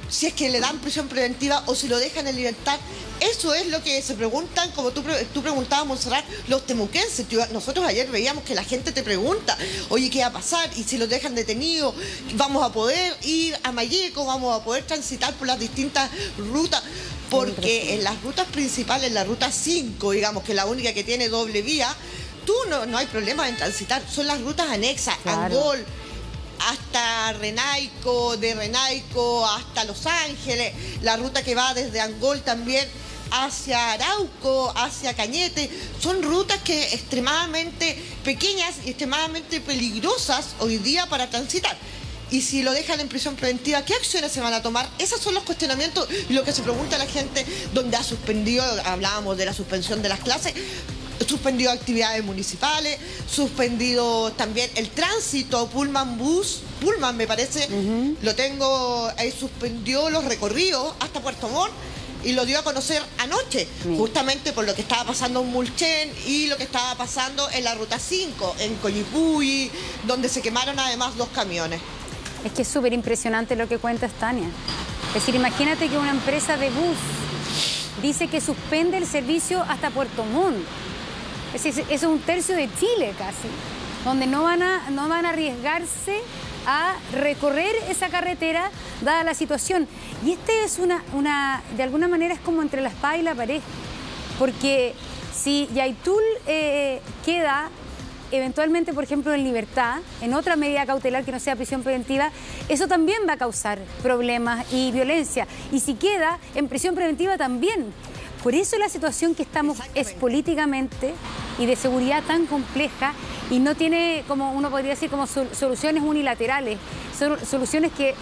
si es que le dan prisión preventiva o si lo dejan en libertad? Eso es lo que se preguntan, como tú preguntabas, Montserrat, los temuquenses. Nosotros ayer veíamos que la gente te pregunta, oye, ¿qué va a pasar? Y si los dejan detenidos, ¿vamos a poder ir a Malleco? ¿Vamos a poder transitar por las distintas rutas? Porque en las rutas principales, la ruta 5, digamos, que es la única que tiene doble vía, no hay problema en transitar. Son las rutas anexas, claro. Angol, hasta Renaico, de Renaico hasta Los Ángeles, la ruta que va desde Angol también hacia Arauco, hacia Cañete, son rutas que extremadamente pequeñas y extremadamente peligrosas hoy día para transitar. Y si lo dejan en prisión preventiva, ¿qué acciones se van a tomar? Esos son los cuestionamientos y lo que se pregunta a la gente, donde ha suspendido, hablábamos de la suspensión de las clases, suspendido actividades municipales, suspendido también el tránsito, Pullman me parece, lo tengo, ahí suspendió los recorridos hasta Puerto Montt y lo dio a conocer anoche, justamente por lo que estaba pasando en Mulchen y lo que estaba pasando en la Ruta 5, en Coyipulli, donde se quemaron además 2 camiones. Es que es súper impresionante lo que cuenta Tania. Es decir, imagínate que una empresa de bus dice que suspende el servicio hasta Puerto Montt. Eso es un tercio de Chile casi, donde no van a arriesgarse a recorrer esa carretera dada la situación. Y es de alguna manera es como entre la espada y la pared, porque si Yaitul queda eventualmente, por ejemplo, en libertad, en otra medida cautelar que no sea prisión preventiva, eso también va a causar problemas y violencia. Y si queda en prisión preventiva también. Por eso la situación que estamos es políticamente y de seguridad tan compleja y no tiene, como uno podría decir, como soluciones unilaterales. Son soluciones que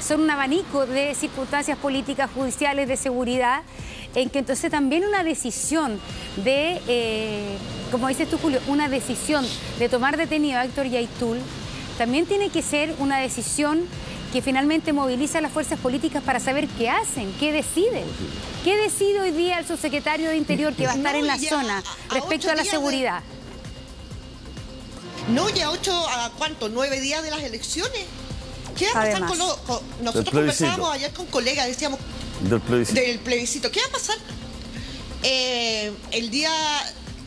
son un abanico de circunstancias políticas, judiciales, de seguridad, en que entonces también una decisión de, como dices tú, Julio, una decisión de tomar detenido a Héctor Yaitul también tiene que ser una decisión que finalmente moviliza a las fuerzas políticas para saber qué hacen, qué deciden. ¿Qué decide hoy día el subsecretario de Interior que va a estar en la zona respecto a la seguridad? No, ya 9 días de las elecciones. ¿Qué va a pasar con nosotros conversábamos ayer con colegas, decíamos del plebiscito. ¿Qué va a pasar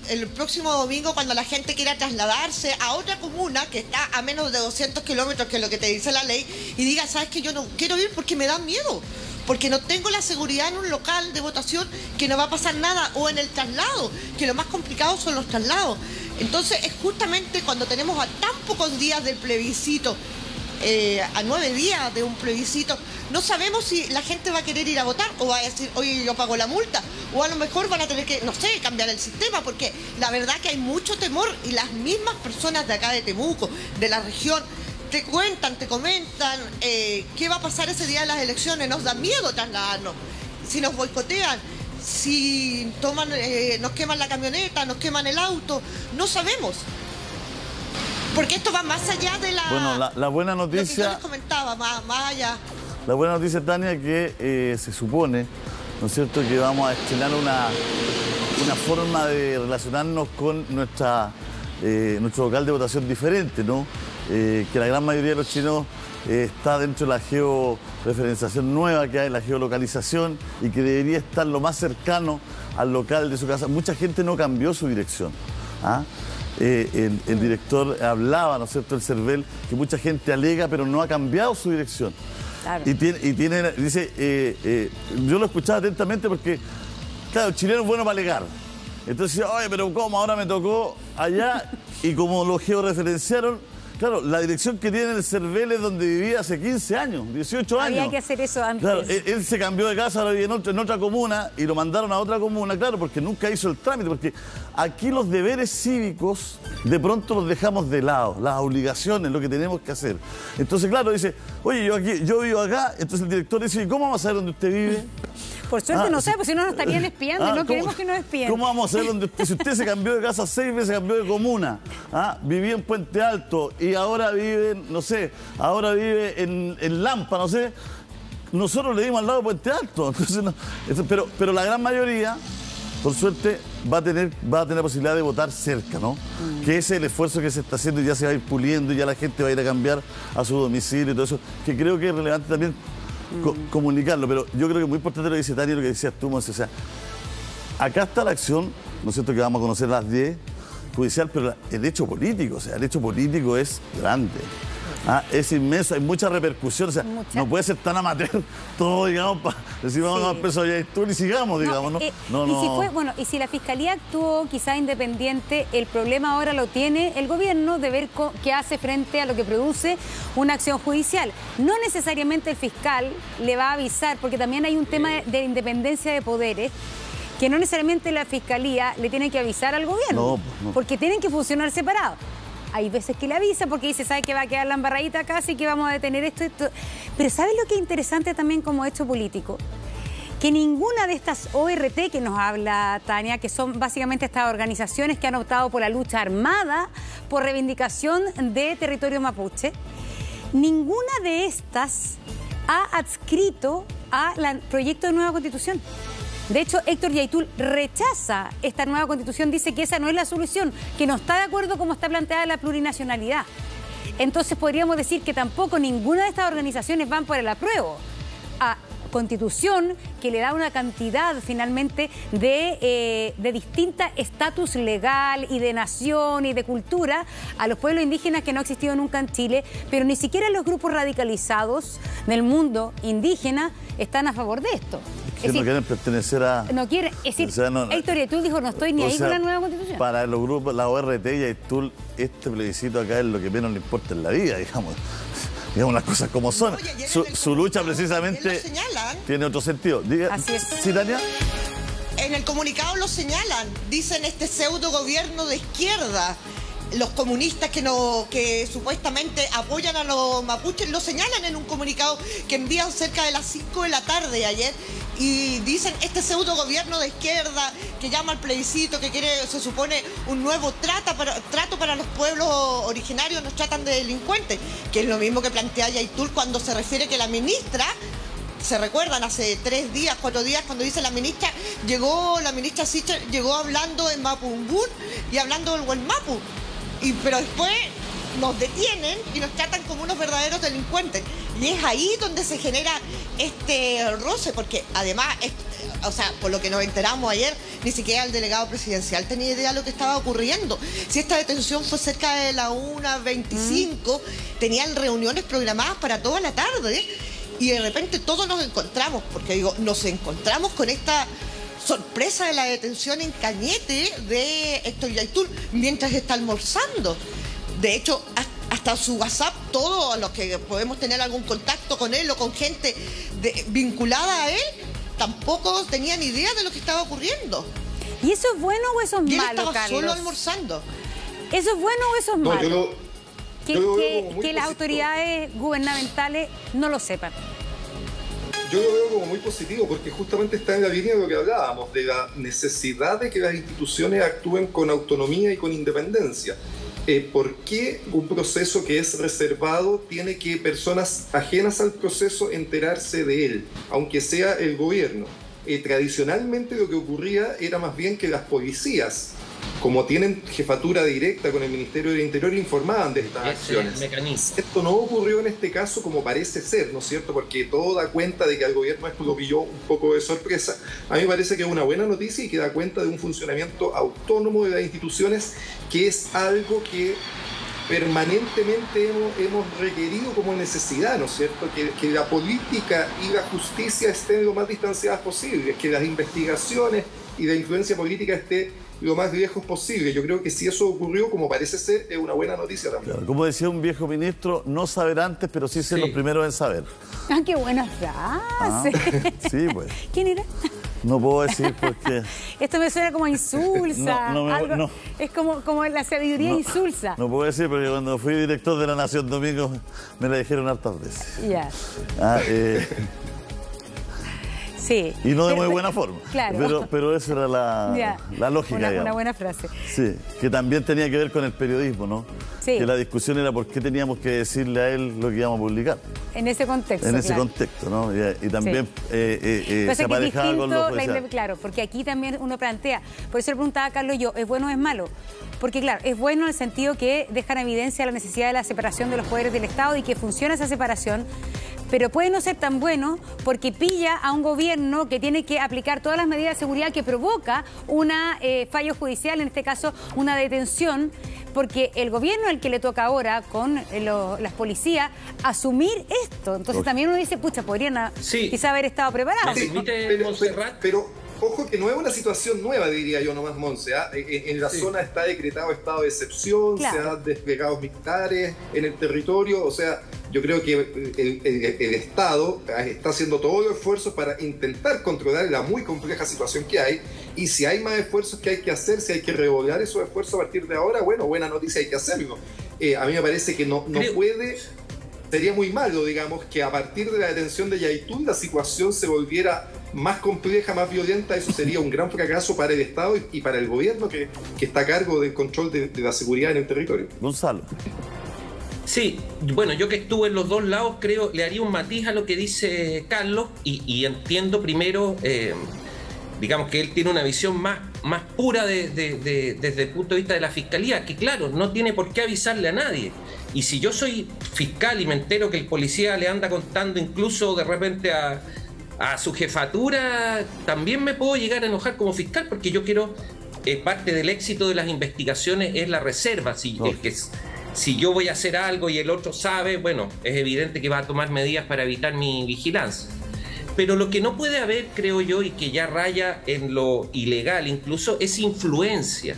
el próximo domingo cuando la gente quiera trasladarse a otra comuna que está a menos de 200 kilómetros, que es lo que te dice la ley, y diga, sabes que yo no quiero ir porque me da miedo, porque no tengo la seguridad en un local de votación, que no va a pasar nada, o en el traslado, que lo más complicado son los traslados? Entonces es justamente cuando tenemos a tan pocos días del plebiscito, a 9 días de un plebiscito, no sabemos si la gente va a querer ir a votar o va a decir, oye, yo pago la multa, o a lo mejor van a tener que, no sé, cambiar el sistema, porque la verdad que hay mucho temor y las mismas personas de acá de Temuco, de la región, te cuentan, te comentan qué va a pasar ese día de las elecciones. Nos da miedo trasladarnos, si nos boicotean, si toman, nos queman la camioneta, nos queman el auto, no sabemos. Porque esto va más allá de la... Bueno, la buena noticia... Lo que yo les comentaba, más allá. La buena noticia, Tania, que se supone, ¿no es cierto?, que vamos a estrenar una forma de relacionarnos con nuestro local de votación diferente, ¿no? Que la gran mayoría de los chilenos está dentro de la georreferenciación nueva que hay, la geolocalización, y que debería estar lo más cercano al local de su casa. Mucha gente no cambió su dirección, ¿ah? el director hablaba, ¿no es cierto?, el CERVEL, que mucha gente alega, pero no ha cambiado su dirección. Claro. Dice, yo lo escuchaba atentamente porque, claro, el chileno es bueno para alegar. Entonces decía, oye, pero ¿cómo? Ahora me tocó allá, y como lo georreferenciaron. Claro, la dirección que tiene el CERVEL es donde vivía hace 15 años, 18 años. Había que hacer eso antes. Claro, él se cambió de casa, ahora vive en otra comuna y lo mandaron a otra comuna, claro, porque nunca hizo el trámite, porque aquí los deberes cívicos de pronto los dejamos de lado, las obligaciones, lo que tenemos que hacer. Entonces, claro, dice, oye, yo vivo acá, entonces el director dice, ¿y cómo vamos a saber dónde usted vive? Por suerte no sé, porque si no nos estarían espiando y no queremos que nos espíen. ¿Cómo vamos a saber dónde usted? Si usted se cambió de casa 6 veces, cambió de comuna, vivía en Puente Alto y ahora vive, no sé, ahora vive en Lampa, no sé. Nosotros le dimos al lado de Puente Alto. Entonces, pero la gran mayoría, por suerte, va a tener posibilidad de votar cerca, ¿no? Que ese es el esfuerzo que se está haciendo y ya se va a ir puliendo y ya la gente va a ir a cambiar a su domicilio y todo eso, que creo que es relevante también comunicarlo, pero yo creo que es muy importante lo que dice Tania y lo que decías tú, Monse. O sea, acá está la acción, ¿no es cierto?, que vamos a conocer a las 10, judicial, pero el hecho político, o sea, el hecho político es grande. Es inmenso, hay mucha repercusión, o sea, no puede ser tan amateur todo, digamos, para decir vamos a preso a Yaitul y sigamos, digamos, ¿no? Y si la Fiscalía actuó quizá independiente, el problema ahora lo tiene el gobierno de ver qué hace frente a lo que produce una acción judicial. No necesariamente el fiscal le va a avisar, porque también hay un tema de independencia de poderes, que no necesariamente la Fiscalía le tiene que avisar al gobierno, porque tienen que funcionar separados. Hay veces que le avisa porque dice, ¿sabe que va a quedar la embarradita acá? Así que vamos a detener esto. Pero ¿sabes lo que es interesante también como hecho político? Que ninguna de estas ORT que nos habla Tania, que son básicamente estas organizaciones que han optado por la lucha armada, por reivindicación de territorio mapuche, ninguna de estas ha adscrito al proyecto de nueva constitución. De hecho, Héctor Yaitul rechaza esta nueva constitución, dice que esa no es la solución, que no está de acuerdo como está planteada la plurinacionalidad. Entonces podríamos decir que tampoco ninguna de estas organizaciones van por el apruebo a constitución que le da una cantidad finalmente de distinta estatus legal y de nación y de cultura a los pueblos indígenas que no ha existido nunca en Chile, pero ni siquiera los grupos radicalizados del mundo indígena están a favor de esto. Que no quieren pertenecer a... No quieren, es decir, Héctor Yaitul dijo, no estoy ni ahí con la nueva constitución. Para los grupos, la ORT y Yaitul, este plebiscito acá es lo que menos le importa en la vida, digamos las cosas como son. Oye, su lucha precisamente tiene otro sentido. Así es. ¿Sí, Tania? En el comunicado lo señalan, dicen este pseudo gobierno de izquierda. Los comunistas que supuestamente apoyan a los mapuches lo señalan en un comunicado que envían cerca de las 5 de la tarde ayer y dicen este pseudo gobierno de izquierda que llama al plebiscito, que quiere, se supone, un nuevo trato para los pueblos originarios, nos tratan de delincuentes, que es lo mismo que plantea Yaitul cuando se refiere que la ministra, se recuerdan hace 3 días, 4 días, cuando dice la ministra Sichel llegó hablando en Mapumbún y hablando del Huelmapu. Pero después nos detienen y nos tratan como unos verdaderos delincuentes. Y es ahí donde se genera este roce, porque además, o sea, por lo que nos enteramos ayer, ni siquiera el delegado presidencial tenía idea de lo que estaba ocurriendo. Si esta detención fue cerca de la 1:25, tenían reuniones programadas para toda la tarde y de repente todos nos encontramos, porque digo, nos encontramos con esta sorpresa de la detención en Cañete de Héctor Yaitul mientras está almorzando. De hecho, hasta su WhatsApp, todos los que podemos tener algún contacto con él o con gente vinculada a él, tampoco tenían idea de lo que estaba ocurriendo. ¿Y eso es bueno o eso es malo, Carlos? Él estaba solo almorzando. ¿Eso es bueno o eso es malo? Que las positivo. Autoridades gubernamentales no lo sepan. Yo lo veo como muy positivo porque justamente está en la línea de lo que hablábamos, de la necesidad de que las instituciones actúen con autonomía y con independencia. ¿Por qué un proceso que es reservado tiene que personas ajenas al proceso enterarse de él, aunque sea el gobierno? Tradicionalmente lo que ocurría era más bien que las policías como tienen jefatura directa con el Ministerio del Interior, informaban de estas acciones. Mecanismo. Esto no ocurrió en este caso como parece ser, ¿no es cierto? Porque todo da cuenta de que al gobierno esto lo pilló un poco de sorpresa. A mí me parece que es una buena noticia y que da cuenta de un funcionamiento autónomo de las instituciones, que es algo que permanentemente hemos requerido como necesidad, ¿no es cierto? Que la política y la justicia estén lo más distanciadas posible, que las investigaciones y la influencia política esté lo más lejos posible. Yo creo que si eso ocurrió, como parece ser, es una buena noticia también. Claro, como decía un viejo ministro, no saber antes, pero sí ser los primeros en saber. Ah, qué buena frase. Sí, pues. ¿Quién era? No puedo decir porque... Esto me suena como a insulsa. No. Es como la sabiduría insulsa. No puedo decir porque cuando fui director de La Nación Domingo me la dijeron hartas veces. Ya. Sí. Y no de muy buena forma. Claro. Pero esa era la lógica. Una buena frase. Sí, que también tenía que ver con el periodismo, ¿no? Sí. Que la discusión era por qué teníamos que decirle a él lo que íbamos a publicar. En ese contexto. En ese contexto, ¿no? Y también se aparejaba con los juiciales. Claro, porque aquí también uno plantea, por eso le preguntaba a Carlos yo, ¿es bueno o es malo? Porque claro, es bueno en el sentido que deja en evidencia la necesidad de la separación de los poderes del Estado y que funciona esa separación, pero puede no ser tan bueno porque pilla a un gobierno que tiene que aplicar todas las medidas de seguridad que provoca un fallo judicial, en este caso una detención, porque el gobierno es el que le toca ahora con las policías asumir esto. Entonces también uno dice, pucha, podrían quizá haber estado preparados. Pero ojo que no es una situación nueva, diría yo nomás, Monse. En la zona está decretado estado de excepción, se han desplegado militares en el territorio, o sea, yo creo que el Estado está haciendo todos los esfuerzos para intentar controlar la muy compleja situación que hay, y si hay más esfuerzos que hay que hacer, si hay que redoblar esos esfuerzos a partir de ahora, bueno, buena noticia, hay que hacerlo. A mí me parece que no puede... Sería muy malo, digamos, que a partir de la detención de Yaitul la situación se volviera más compleja, más violenta. Eso sería un gran fracaso para el Estado y para el gobierno que está a cargo del control de la seguridad en el territorio. Gonzalo. Sí, bueno, yo que estuve en los dos lados, creo, le haría un matiz a lo que dice Carlos y entiendo primero, digamos que él tiene una visión más pura desde el punto de vista de la Fiscalía, que claro, no tiene por qué avisarle a nadie. Y si yo soy fiscal y me entero que el policía le anda contando incluso de repente a su jefatura, también me puedo llegar a enojar como fiscal, porque yo quiero, parte del éxito de las investigaciones es la reserva. Si yo voy a hacer algo y el otro sabe, bueno, es evidente que va a tomar medidas para evitar mi vigilancia. Pero lo que no puede haber, creo yo, y que ya raya en lo ilegal incluso, es influencia.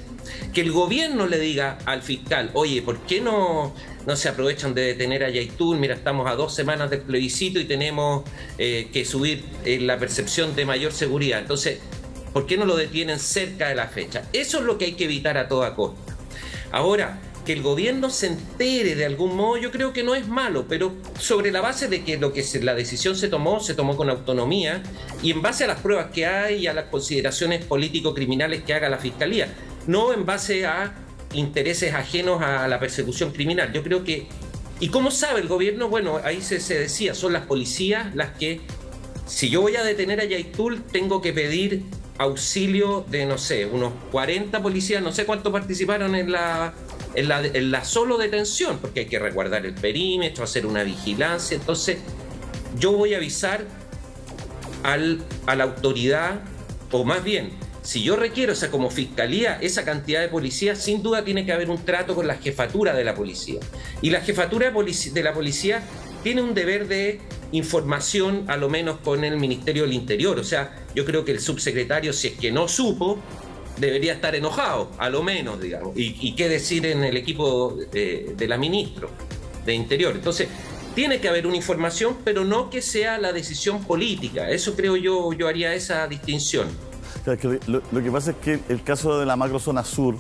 Que el gobierno le diga al fiscal, oye, ¿por qué no se aprovechan de detener a Yaitul? Mira, estamos a 2 semanas del plebiscito y tenemos que subir la percepción de mayor seguridad. Entonces, ¿por qué no lo detienen cerca de la fecha? Eso es lo que hay que evitar a toda costa. Ahora, que el gobierno se entere de algún modo, yo creo que no es malo, pero sobre la base de que la decisión se tomó con autonomía y en base a las pruebas que hay y a las consideraciones político-criminales que haga la Fiscalía, no en base a intereses ajenos a la persecución criminal. Yo creo que... ¿Y cómo sabe el gobierno? Bueno, ahí se decía, son las policías las que, si yo voy a detener a Yaitul, tengo que pedir auxilio de, no sé, unos 40 policías, no sé cuántos participaron en la solo detención, porque hay que resguardar el perímetro, hacer una vigilancia. Entonces yo voy a avisar a la autoridad, o más bien, si yo requiero, o sea, como fiscalía, esa cantidad de policías, sin duda tiene que haber un trato con la jefatura de la policía. Y la jefatura de la policía tiene un deber de información, a lo menos con el Ministerio del Interior. O sea, yo creo que el subsecretario, si es que no supo, debería estar enojado, a lo menos, digamos. Y qué decir en el equipo de la ministra de Interior. Entonces, tiene que haber una información, pero no que sea la decisión política. Eso creo yo haría esa distinción. Lo que pasa es que el caso de la macrozona sur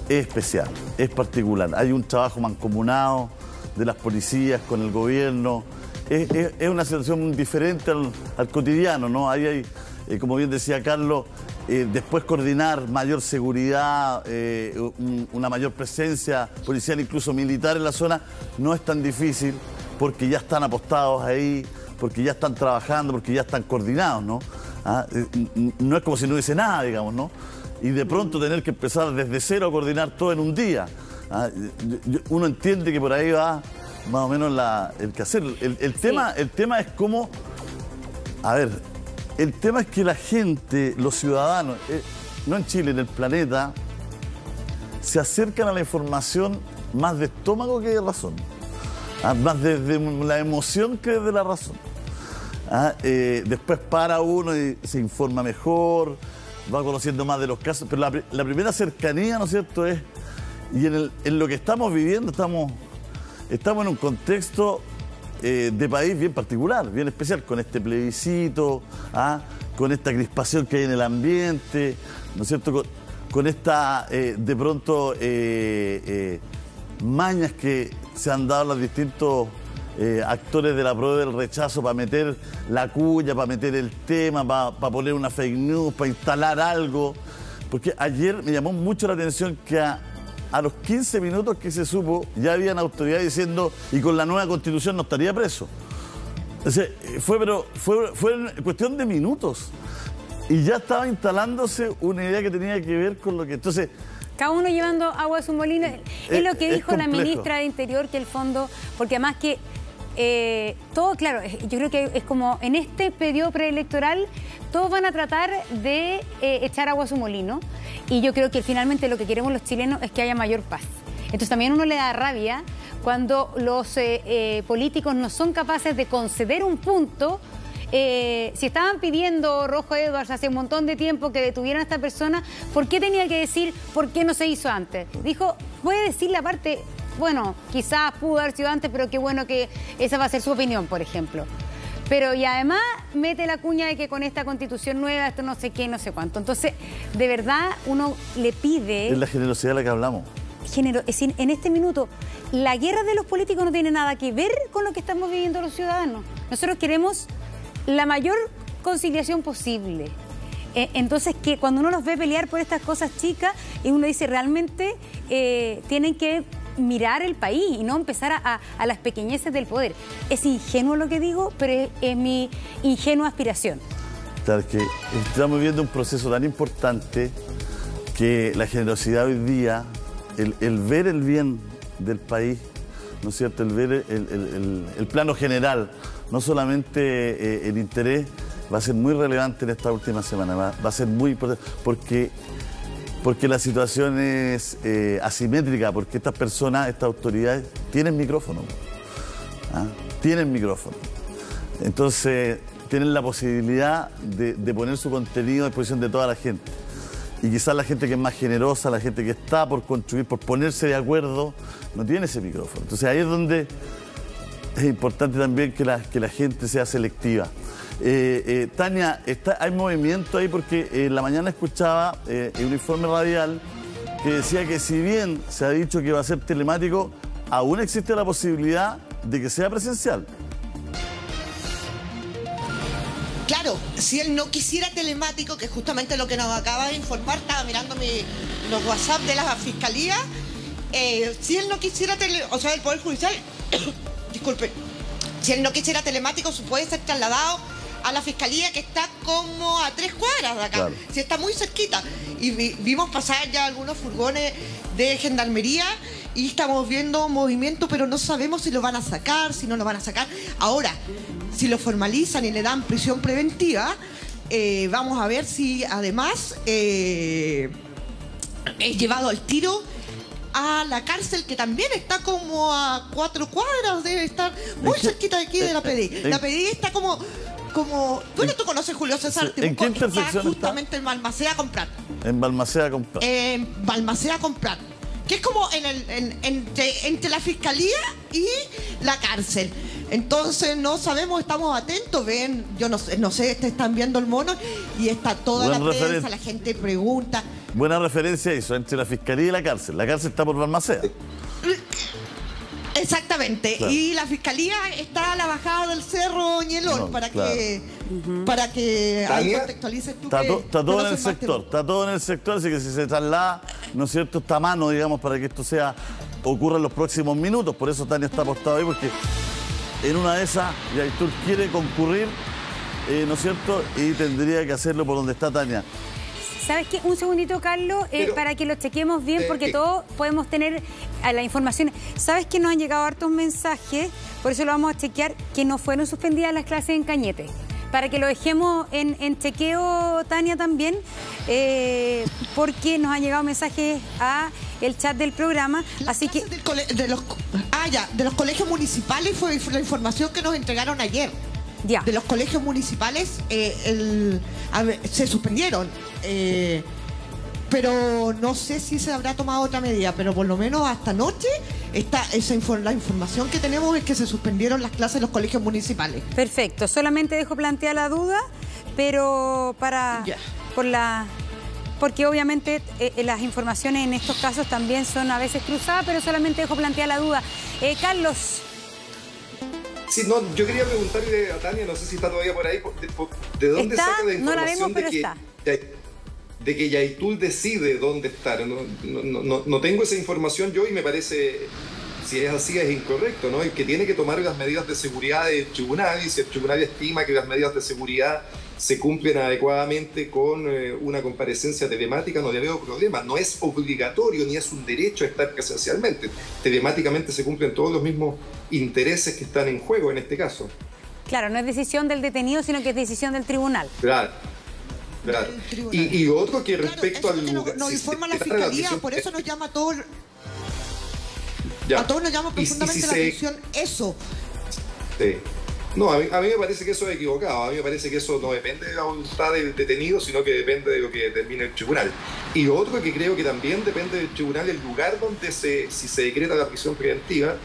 es especial, es particular. Hay un trabajo mancomunado de las policías con el gobierno. Es una situación diferente al cotidiano, ¿no? Ahí hay, como bien decía Carlos, después coordinar mayor seguridad, una mayor presencia policial, incluso militar en la zona, no es tan difícil porque ya están apostados ahí, porque ya están trabajando, porque ya están coordinados, ¿no? No es como si no hubiese nada, digamos, ¿no? y de pronto tener que empezar desde cero a coordinar todo en un día. Uno entiende que por ahí va más o menos el que hacer. El tema es cómo... A ver, el tema es que la gente, los ciudadanos, no en Chile, en el planeta, se acercan a la información más de estómago que de razón. Más desde la emoción que desde la razón. Después para uno y se informa mejor, va conociendo más de los casos, pero la primera cercanía, ¿no es cierto?, es... Y en lo que estamos viviendo, estamos en un contexto de país bien particular, bien especial, con este plebiscito, con esta crispación que hay en el ambiente, ¿no es cierto?, con esta, de pronto, mañas que se han dado a los distintos actores de la prueba del rechazo para meter la cuña, para meter el tema, para poner una fake news, para instalar algo. Porque ayer me llamó mucho la atención que a los 15 minutos que se supo, ya habían autoridades diciendo, y con la nueva constitución no estaría preso. Entonces, fue cuestión de minutos. Y ya estaba instalándose una idea que tenía que ver con lo que... Entonces, cada uno llevando agua a su molino. Es lo que dijo la ministra de Interior, que el fondo, porque además que todo, claro, yo creo que es como en este periodo preelectoral, todos van a tratar de echar agua a su molino. Y yo creo que finalmente lo que queremos los chilenos es que haya mayor paz. Entonces también uno le da rabia cuando los políticos no son capaces de conceder un punto. Si estaban pidiendo Rojo Edwards hace un montón de tiempo que detuvieran a esta persona, ¿por qué tenía que decir por qué no se hizo antes? Dijo, puede decir la parte, bueno, quizás pudo haber sido antes, pero qué bueno que esa va a ser su opinión, por ejemplo. Pero y además mete la cuña de que con esta constitución nueva, esto no sé qué, no sé cuánto. Entonces, de verdad, uno le pide... Es la generosidad de la que hablamos. Es decir, en este minuto, la guerra de los políticos no tiene nada que ver con lo que estamos viviendo los ciudadanos. Nosotros queremos la mayor conciliación posible. Entonces, que cuando uno los ve pelear por estas cosas chicas, y uno dice, realmente tienen que mirar el país y no empezar a las pequeñeces del poder. Es ingenuo lo que digo, pero es mi ingenua aspiración. Claro, es que estamos viviendo un proceso tan importante que la generosidad hoy día, el ver el bien del país, ¿no es cierto?, el ver el plano general, no solamente el interés, va a ser muy relevante en esta última semana, va a ser muy importante, porque la situación es asimétrica, porque estas personas, estas autoridades, tienen micrófono. Tienen micrófono. Entonces, tienen la posibilidad de poner su contenido a disposición de toda la gente. Y quizás la gente que es más generosa, la gente que está por construir, por ponerse de acuerdo, no tiene ese micrófono. Entonces, ahí es donde es importante también que la gente sea selectiva. Tania, hay movimiento ahí porque en la mañana escuchaba un informe radial que decía que si bien se ha dicho que va a ser telemático, aún existe la posibilidad de que sea presencial. Claro, si él no quisiera telemático, que es justamente lo que nos acaba de informar, estaba mirando los WhatsApp de la Fiscalía, si él no quisiera el Poder Judicial, disculpe, si él no quisiera telemático, puede ser trasladado a la Fiscalía, que está como a 3 cuadras de acá. Claro. Si está muy cerquita. Y vimos pasar ya algunos furgones de gendarmería y estamos viendo movimiento, pero no sabemos si lo van a sacar, si no lo van a sacar. Ahora, si lo formalizan y le dan prisión preventiva, vamos a ver si además es llevado al tiro a la cárcel, que también está como a 4 cuadras, debe estar muy cerquita de aquí de la PDI. La PDI está como bueno, tú conoces Julio César, ¿en qué intersección está? Justamente en Balmaceda con Prat. En Balmaceda con Prat. En Balmaceda con Prat, que es como entre la Fiscalía y la cárcel. Entonces no sabemos, estamos atentos, ven, yo no sé, te están viendo el mono y está toda la prensa, la gente pregunta. Buena referencia eso, entre la Fiscalía y la cárcel. La cárcel está por Balmaceda. Exactamente, claro. Y la Fiscalía está a la bajada del Cerro Ñelol, para que ahí contextualices tú. Está todo en el sector, está todo en el sector, así que si se traslada, ¿no es cierto?, está a mano, digamos, para que esto ocurra en los próximos minutos. Por eso Tania está apostado ahí, porque en una de esas Yaitul quiere concurrir, ¿no es cierto?, y tendría que hacerlo por donde está Tania. ¿Sabes qué? Un segundito, Carlos, para que lo chequemos bien, porque todos podemos tener la información. ¿Sabes que nos han llegado hartos mensajes? Por eso lo vamos a chequear, que no fueron suspendidas las clases en Cañete. Para que lo dejemos en chequeo, Tania, también, porque nos han llegado mensajes a el chat del programa. Así que de los colegios municipales fue la información que nos entregaron ayer. Ya. De los colegios municipales se suspendieron. Pero no sé si se habrá tomado otra medida, pero por lo menos hasta anoche la información que tenemos es que se suspendieron las clases en los colegios municipales. Perfecto, solamente dejo plantear la duda, pero porque obviamente las informaciones en estos casos también son a veces cruzadas, pero solamente dejo plantear la duda. Carlos. Sí, no, yo quería preguntarle a Tania, no sé si está todavía por ahí, ¿de dónde saca la información? No la vemos, pero está. De que Yaitul decide dónde estar. No tengo esa información yo y me parece, si es así, es incorrecto, ¿no? El que tiene que tomar las medidas de seguridad del tribunal, y si el tribunal estima que las medidas de seguridad se cumplen adecuadamente con una comparecencia telemática, no le veo problema. No es obligatorio ni es un derecho estar presencialmente. Telemáticamente se cumplen todos los mismos intereses que están en juego en este caso. Claro, no es decisión del detenido, sino que es decisión del tribunal. Claro. Y otro que respecto al lugar... Nos informa la Fiscalía, por eso nos llama a todos... A todos nos llama profundamente la atención eso. Sí. No, a mí me parece que eso es equivocado. A mí me parece que eso no depende de la voluntad del detenido, sino que depende de lo que determine el tribunal. Y lo otro que creo que también depende del tribunal, el lugar donde si se decreta la prisión preventiva,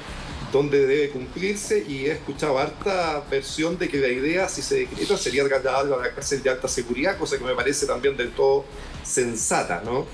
donde debe cumplirse, y he escuchado harta versión de que la idea, si se decreta, sería trasladarlo a la cárcel de alta seguridad, cosa que me parece también del todo sensata, ¿no?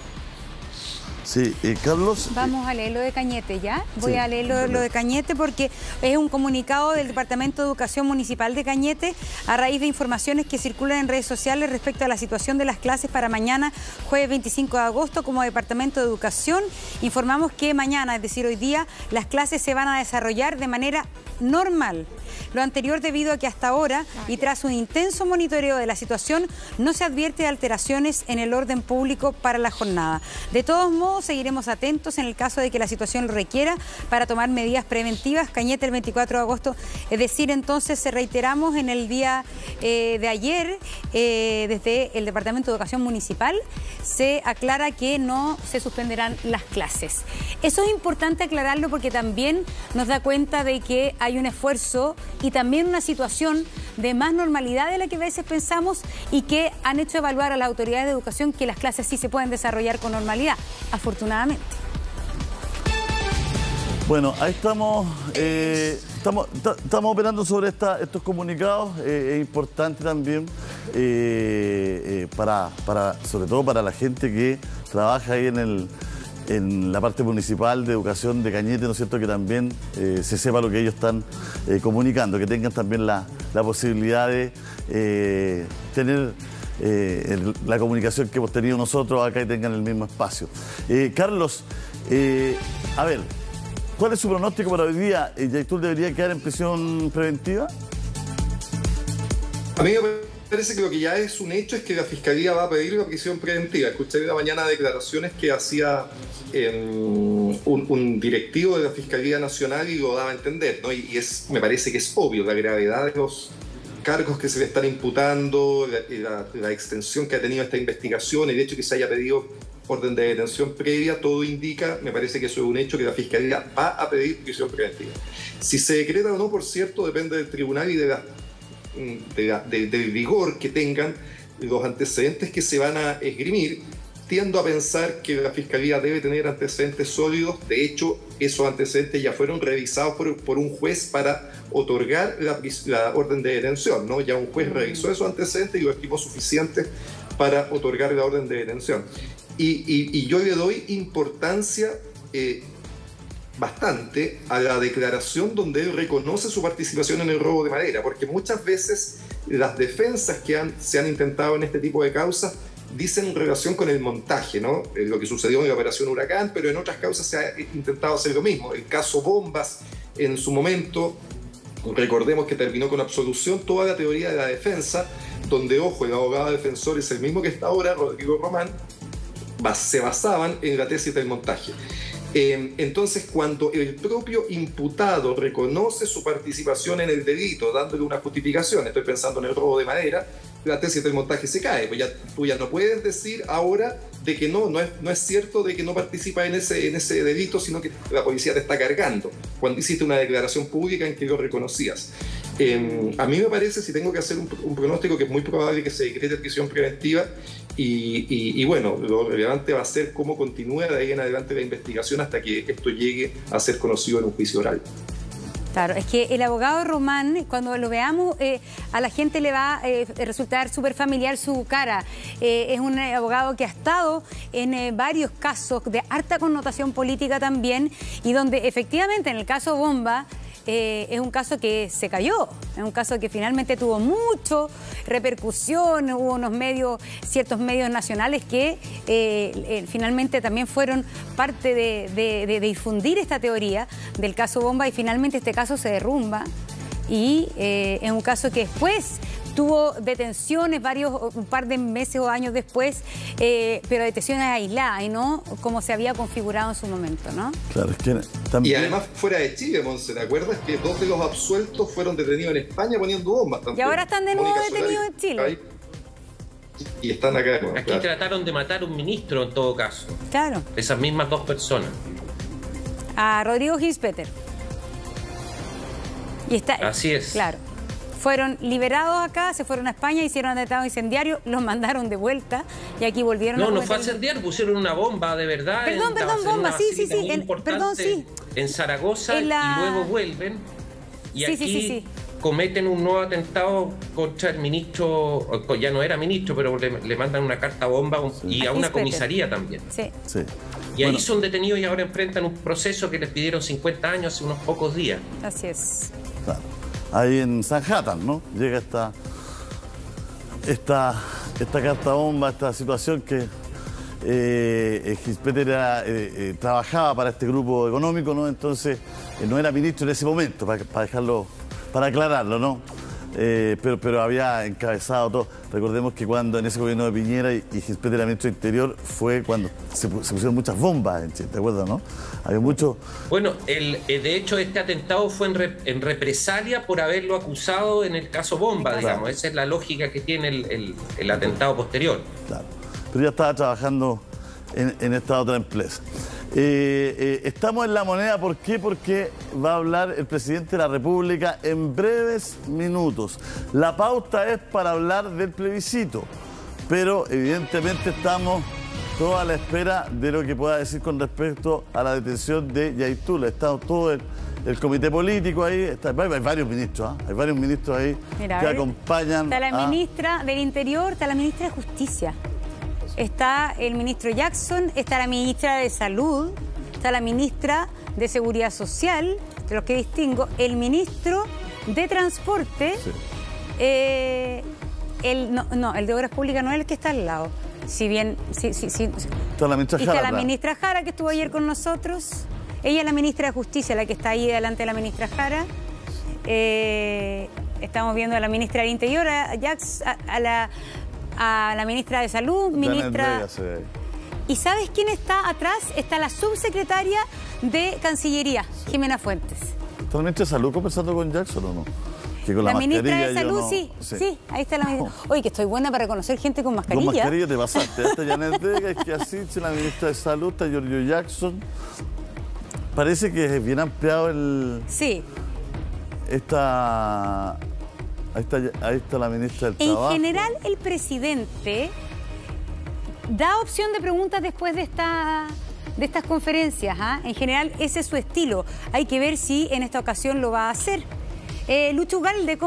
Sí, Carlos. Vamos a leer lo de Cañete, ¿ya? Voy a leer lo de Cañete porque es un comunicado del Departamento de Educación Municipal de Cañete a raíz de informaciones que circulan en redes sociales respecto a la situación de las clases para mañana, jueves 25 de agosto. Como Departamento de Educación informamos que mañana, es decir, hoy día, las clases se van a desarrollar de manera normal. Lo anterior debido a que hasta ahora, y tras un intenso monitoreo de la situación, no se advierte alteraciones en el orden público para la jornada. De todos modos, seguiremos atentos en el caso de que la situación lo requiera para tomar medidas preventivas. Cañete el 24 de agosto, es decir, entonces reiteramos en el día de ayer, desde el Departamento de Educación Municipal, se aclara que no se suspenderán las clases. Eso es importante aclararlo porque también nos da cuenta de que hay un esfuerzo y también una situación de más normalidad de la que a veces pensamos y que han hecho evaluar a las autoridades de educación que las clases sí se pueden desarrollar con normalidad, afortunadamente. Bueno, ahí estamos operando sobre estos comunicados. Es importante también, sobre todo para la gente que trabaja ahí en la parte municipal de educación de Cañete, ¿no es cierto?, que también se sepa lo que ellos están comunicando, que tengan también la posibilidad de tener la comunicación que hemos tenido nosotros acá y tengan el mismo espacio. Carlos, a ver, ¿cuál es su pronóstico para hoy día? ¿Yaitul debería quedar en prisión preventiva? A mí me parece que lo que ya es un hecho es que la Fiscalía va a pedir la prisión preventiva. Escuché de la mañana declaraciones que hacía un directivo de la Fiscalía Nacional y lo daba a entender, ¿no? Me parece que es obvio la gravedad de los cargos que se le están imputando, la extensión que ha tenido esta investigación, el hecho que se haya pedido orden de detención previa, todo indica, me parece que eso es un hecho, que la Fiscalía va a pedir prisión preventiva. Si se decreta o no, por cierto, depende del tribunal y del rigor que tengan los antecedentes que se van a esgrimir. Tiendo a pensar que la Fiscalía debe tener antecedentes sólidos. De hecho, esos antecedentes ya fueron revisados por un juez para otorgar la orden de detención, ¿no? Ya un juez revisó esos antecedentes y lo estimó suficiente para otorgar la orden de detención. Y yo le doy importancia bastante a la declaración donde él reconoce su participación en el robo de madera, porque muchas veces las defensas que se han intentado en este tipo de causas dicen en relación con el montaje, ¿no? Lo que sucedió en la Operación Huracán, pero en otras causas se ha intentado hacer lo mismo. El caso Bombas, en su momento, recordemos que terminó con absolución. Toda la teoría de la defensa donde, ojo, el abogado defensor es el mismo que está ahora, Rodrigo Román, se basaban en la tesis del montaje. Entonces, cuando el propio imputado reconoce su participación en el delito, dándole una justificación, estoy pensando en el robo de madera, la tesis del montaje se cae. Pues tú ya no puedes decir ahora de que no es cierto de que no participa en ese delito, sino que la policía te está cargando, cuando hiciste una declaración pública en que lo reconocías. A mí me parece, si tengo que hacer un pronóstico, que es muy probable que se decrete prisión preventiva y bueno, lo relevante va a ser cómo continúe de ahí en adelante la investigación hasta que esto llegue a ser conocido en un juicio oral. Claro, es que el abogado Román, cuando lo veamos, a la gente le va a resultar súper familiar su cara. Es un abogado que ha estado en varios casos de harta connotación política también, y donde efectivamente en el caso Bomba es un caso que se cayó, es un caso que finalmente tuvo mucha repercusión, hubo ciertos medios nacionales que finalmente también fueron parte de difundir esta teoría del caso Bomba, y finalmente este caso se derrumba, y es un caso que después tuvo detenciones un par de meses o años después, pero detenciones aisladas y no como se había configurado en su momento, ¿no? Claro, es que también... Y además fuera de Chile, Monse, ¿te acuerdas que 2 de los absueltos fueron detenidos en España poniendo bombas también? Y ahora están de nuevo detenidos en Chile. Y están acá. Bueno, aquí trataron de matar a un ministro en todo caso. Claro. Esas mismas 2 personas. A Rodrigo Gispeter. Y está, así es. Claro. Fueron liberados acá, se fueron a España, hicieron atentados incendiarios, los mandaron de vuelta y aquí volvieron a... No fue a incendiar, pusieron una bomba de verdad. Perdón, bomba, sí. Perdón, sí. En Zaragoza y luego vuelven y aquí cometen un nuevo atentado contra el ministro, ya no era ministro, pero le mandan una carta bomba y a una comisaría también. Sí. Y ahí son detenidos y ahora enfrentan un proceso que les pidieron 50 años hace unos pocos días. Así es. Claro. Ahí en Sanhattan, ¿no? Llega esta carta bomba, esta situación que Gispeter trabajaba para este grupo económico, ¿no? Entonces no era ministro en ese momento, para aclararlo, ¿no? Pero había encabezado todo. Recordemos que cuando en ese gobierno de Piñera y Gispeter era ministro de Interior fue cuando se pusieron muchas bombas en Chile, ¿te acuerdas, no? Había mucho... Bueno, de hecho este atentado fue en represalia por haberlo acusado en el caso Bomba, digamos. Esa es la lógica que tiene el atentado posterior. Claro, pero ya estaba trabajando en esta otra empresa. Estamos en La Moneda, ¿por qué? Porque va a hablar el presidente de la República en breves minutos. La pauta es para hablar del plebiscito, pero evidentemente estamos todos a la espera de lo que pueda decir con respecto a la detención de Yaitul. Está todo el comité político ahí, hay varios ministros, hay varios ministros ahí. Mira, que acompañan. Está la ministra del Interior, está la ministra de Justicia. Está el ministro Jackson, está la ministra de Salud, está la ministra de Seguridad Social, de los que distingo, el ministro de Transporte, el de Obras Públicas no es el que está al lado. Si bien, Está la ministra Jara. Está la ministra Jara, que estuvo ayer con nosotros. Ella es la ministra de Justicia, la que está ahí delante de la ministra Jara. Estamos viendo a la ministra del Interior, a la ministra de Salud, ministra... ¿Y sabes quién está atrás? Está la subsecretaria de Cancillería, Jimena Fuentes. ¿Está la ministra de Salud conversando con Jackson o no? Que con la ministra de Salud, sí, ahí está la ministra. Oye, que estoy buena para reconocer gente con mascarilla. Con mascarilla te pasaste. Está Janet Vega, es que así, la ministra de Salud, está Giorgio Jackson. Parece que es bien ampliado el... Sí. Ahí está la ministra del Trabajo. En general, el presidente da opción de preguntas después de estas conferencias. En general, ese es su estilo. Hay que ver si en esta ocasión lo va a hacer. Lucho Ugalde,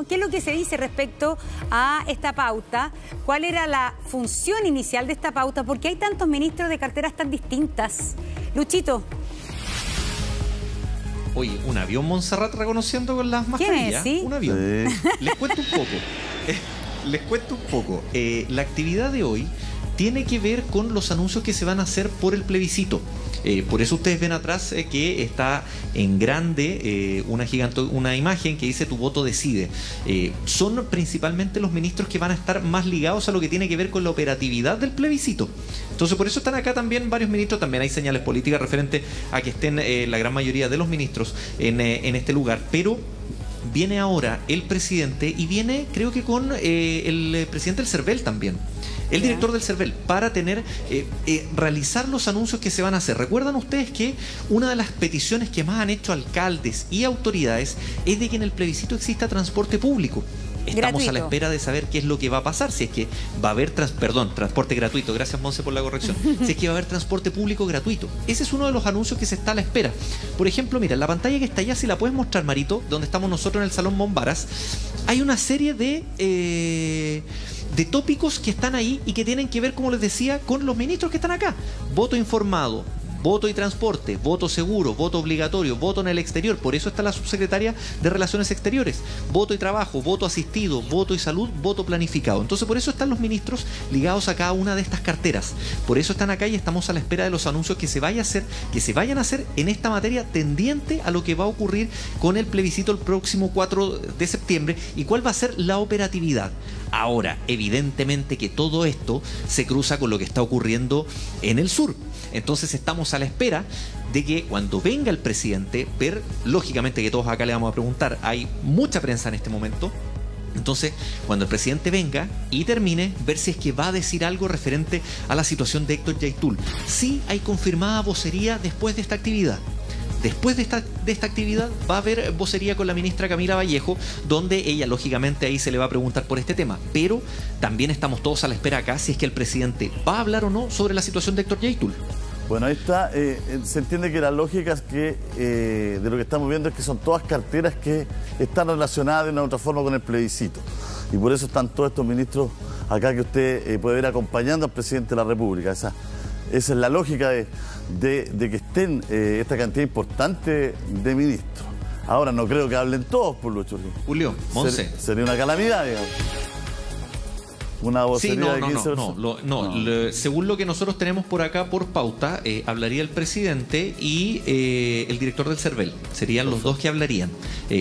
¿qué es lo que se dice respecto a esta pauta? ¿Cuál era la función inicial de esta pauta? ¿Por qué hay tantos ministros de carteras tan distintas? Luchito. Oye, un avión Montserrat reconociendo con las mascarillas. ¿Quién es? ¿Sí? Un avión. Sí. Les cuento un poco. La actividad de hoy tiene que ver con los anuncios que se van a hacer por el plebiscito. Por eso ustedes ven atrás que está en grande una imagen que dice "Tu voto decide". Son principalmente los ministros que van a estar más ligados a lo que tiene que ver con la operatividad del plebiscito. Entonces por eso están acá también varios ministros. También hay señales políticas referente a que estén la gran mayoría de los ministros en este lugar, pero viene ahora el presidente y viene, creo que con el presidente del CERVEL también, el director del CERVEL, para realizar los anuncios que se van a hacer. Recuerdan ustedes que una de las peticiones que más han hecho alcaldes y autoridades es de que en el plebiscito exista transporte público. Estamos a la espera de saber qué es lo que va a pasar, si es que va a haber transporte gratuito. Gracias, Monse, por la corrección. Si es que va a haber transporte público gratuito. Ese es uno de los anuncios que se está a la espera. Por ejemplo, mira, la pantalla que está allá, si la puedes mostrar, Marito, donde estamos nosotros en el Salón Mombaras, hay una serie de tópicos que están ahí y que tienen que ver, como les decía, con los ministros que están acá. Voto informado, voto y transporte, voto seguro, voto obligatorio, voto en el exterior. Por eso está la subsecretaria de Relaciones Exteriores. Voto y trabajo, voto asistido, voto y salud, voto planificado. Entonces por eso están los ministros ligados a cada una de estas carteras. Por eso están acá y estamos a la espera de los anuncios que se vayan a hacer en esta materia tendiente a lo que va a ocurrir con el plebiscito el próximo 4 de septiembre y cuál va a ser la operatividad. Ahora, evidentemente que todo esto se cruza con lo que está ocurriendo en el sur. Entonces estamos a la espera de que cuando venga el presidente, ver, lógicamente que todos acá le vamos a preguntar, hay mucha prensa en este momento. Entonces, cuando el presidente venga y termine, ver si es que va a decir algo referente a la situación de Héctor Yaitul. Sí hay confirmada vocería después de esta actividad. Después de esta actividad va a haber vocería con la ministra Camila Vallejo, donde ella, lógicamente, ahí se le va a preguntar por este tema. Pero también estamos todos a la espera acá si es que el presidente va a hablar o no sobre la situación de Héctor Yaitul. Bueno, ahí está. Se entiende que la lógica es que de lo que estamos viendo es que son todas carteras que están relacionadas de una u otra forma con el plebiscito. Y por eso están todos estos ministros acá que usted puede ver acompañando al presidente de la República. Esa es la lógica de que estén esta cantidad importante de ministros. Ahora, no creo que hablen todos, por Lucho. Julio, Monse. Sería una calamidad, digamos. Una vocería de 15 no. Según lo que nosotros tenemos por acá por pauta, hablaría el presidente y el director del CERVEL. Serían los dos que hablarían.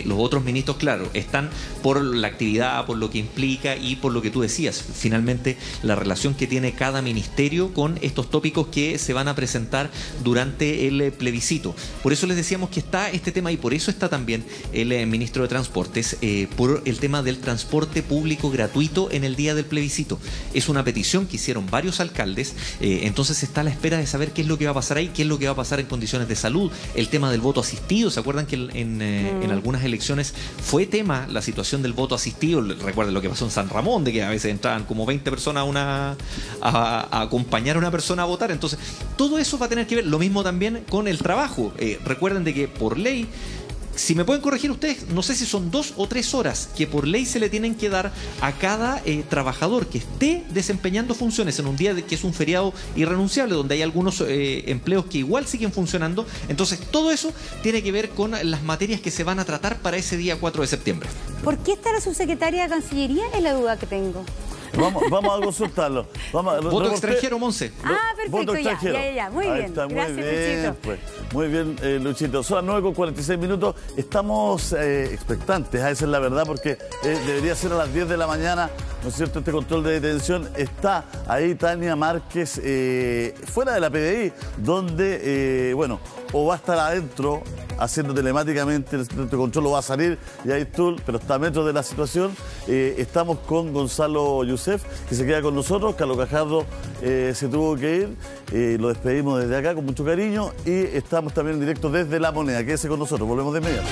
Los otros ministros, claro, están por la actividad, por lo que implica y por lo que tú decías. Finalmente, la relación que tiene cada ministerio con estos tópicos que se van a presentar durante el plebiscito. Por eso les decíamos que está este tema y por eso está también el ministro de Transportes, por el tema del transporte público gratuito en el día del plebiscito. Es una petición que hicieron varios alcaldes, entonces está a la espera de saber qué es lo que va a pasar ahí, qué es lo que va a pasar en condiciones de salud, el tema del voto asistido. ¿Se acuerdan que en algunas elecciones fue tema la situación del voto asistido? Recuerden lo que pasó en San Ramón, de que a veces entraban como 20 personas a acompañar a una persona a votar. Entonces, todo eso va a tener que ver, lo mismo también con el trabajo. Recuerden de que por ley, si me pueden corregir ustedes, no sé si son 2 o 3 horas que por ley se le tienen que dar a cada trabajador que esté desempeñando funciones en un día que es un feriado irrenunciable, donde hay algunos empleos que igual siguen funcionando. Entonces, todo eso tiene que ver con las materias que se van a tratar para ese día 4 de septiembre. ¿Por qué está la subsecretaria de Cancillería? Es la duda que tengo. Vamos a consultarlo. Voto extranjero, Monse. Perfecto, voto extranjero. Ya. Muy bien. Está, gracias, Luchito. Pues. Muy bien, Luchito. Son las 9:46. Estamos expectantes, esa es la verdad, porque debería ser a las 10 de la mañana, ¿no es cierto?, este control de detención. Está ahí Tania Márquez, fuera de la PDI, donde, o va a estar adentro haciendo telemáticamente el centro de control, o va a salir Yaitul, pero está a metros de la situación. Estamos con Gonzalo Youssef, que se queda con nosotros. Carlos Cajardo se tuvo que ir, lo despedimos desde acá con mucho cariño y estamos también en directo desde La Moneda. Quédese con nosotros, volvemos de inmediato.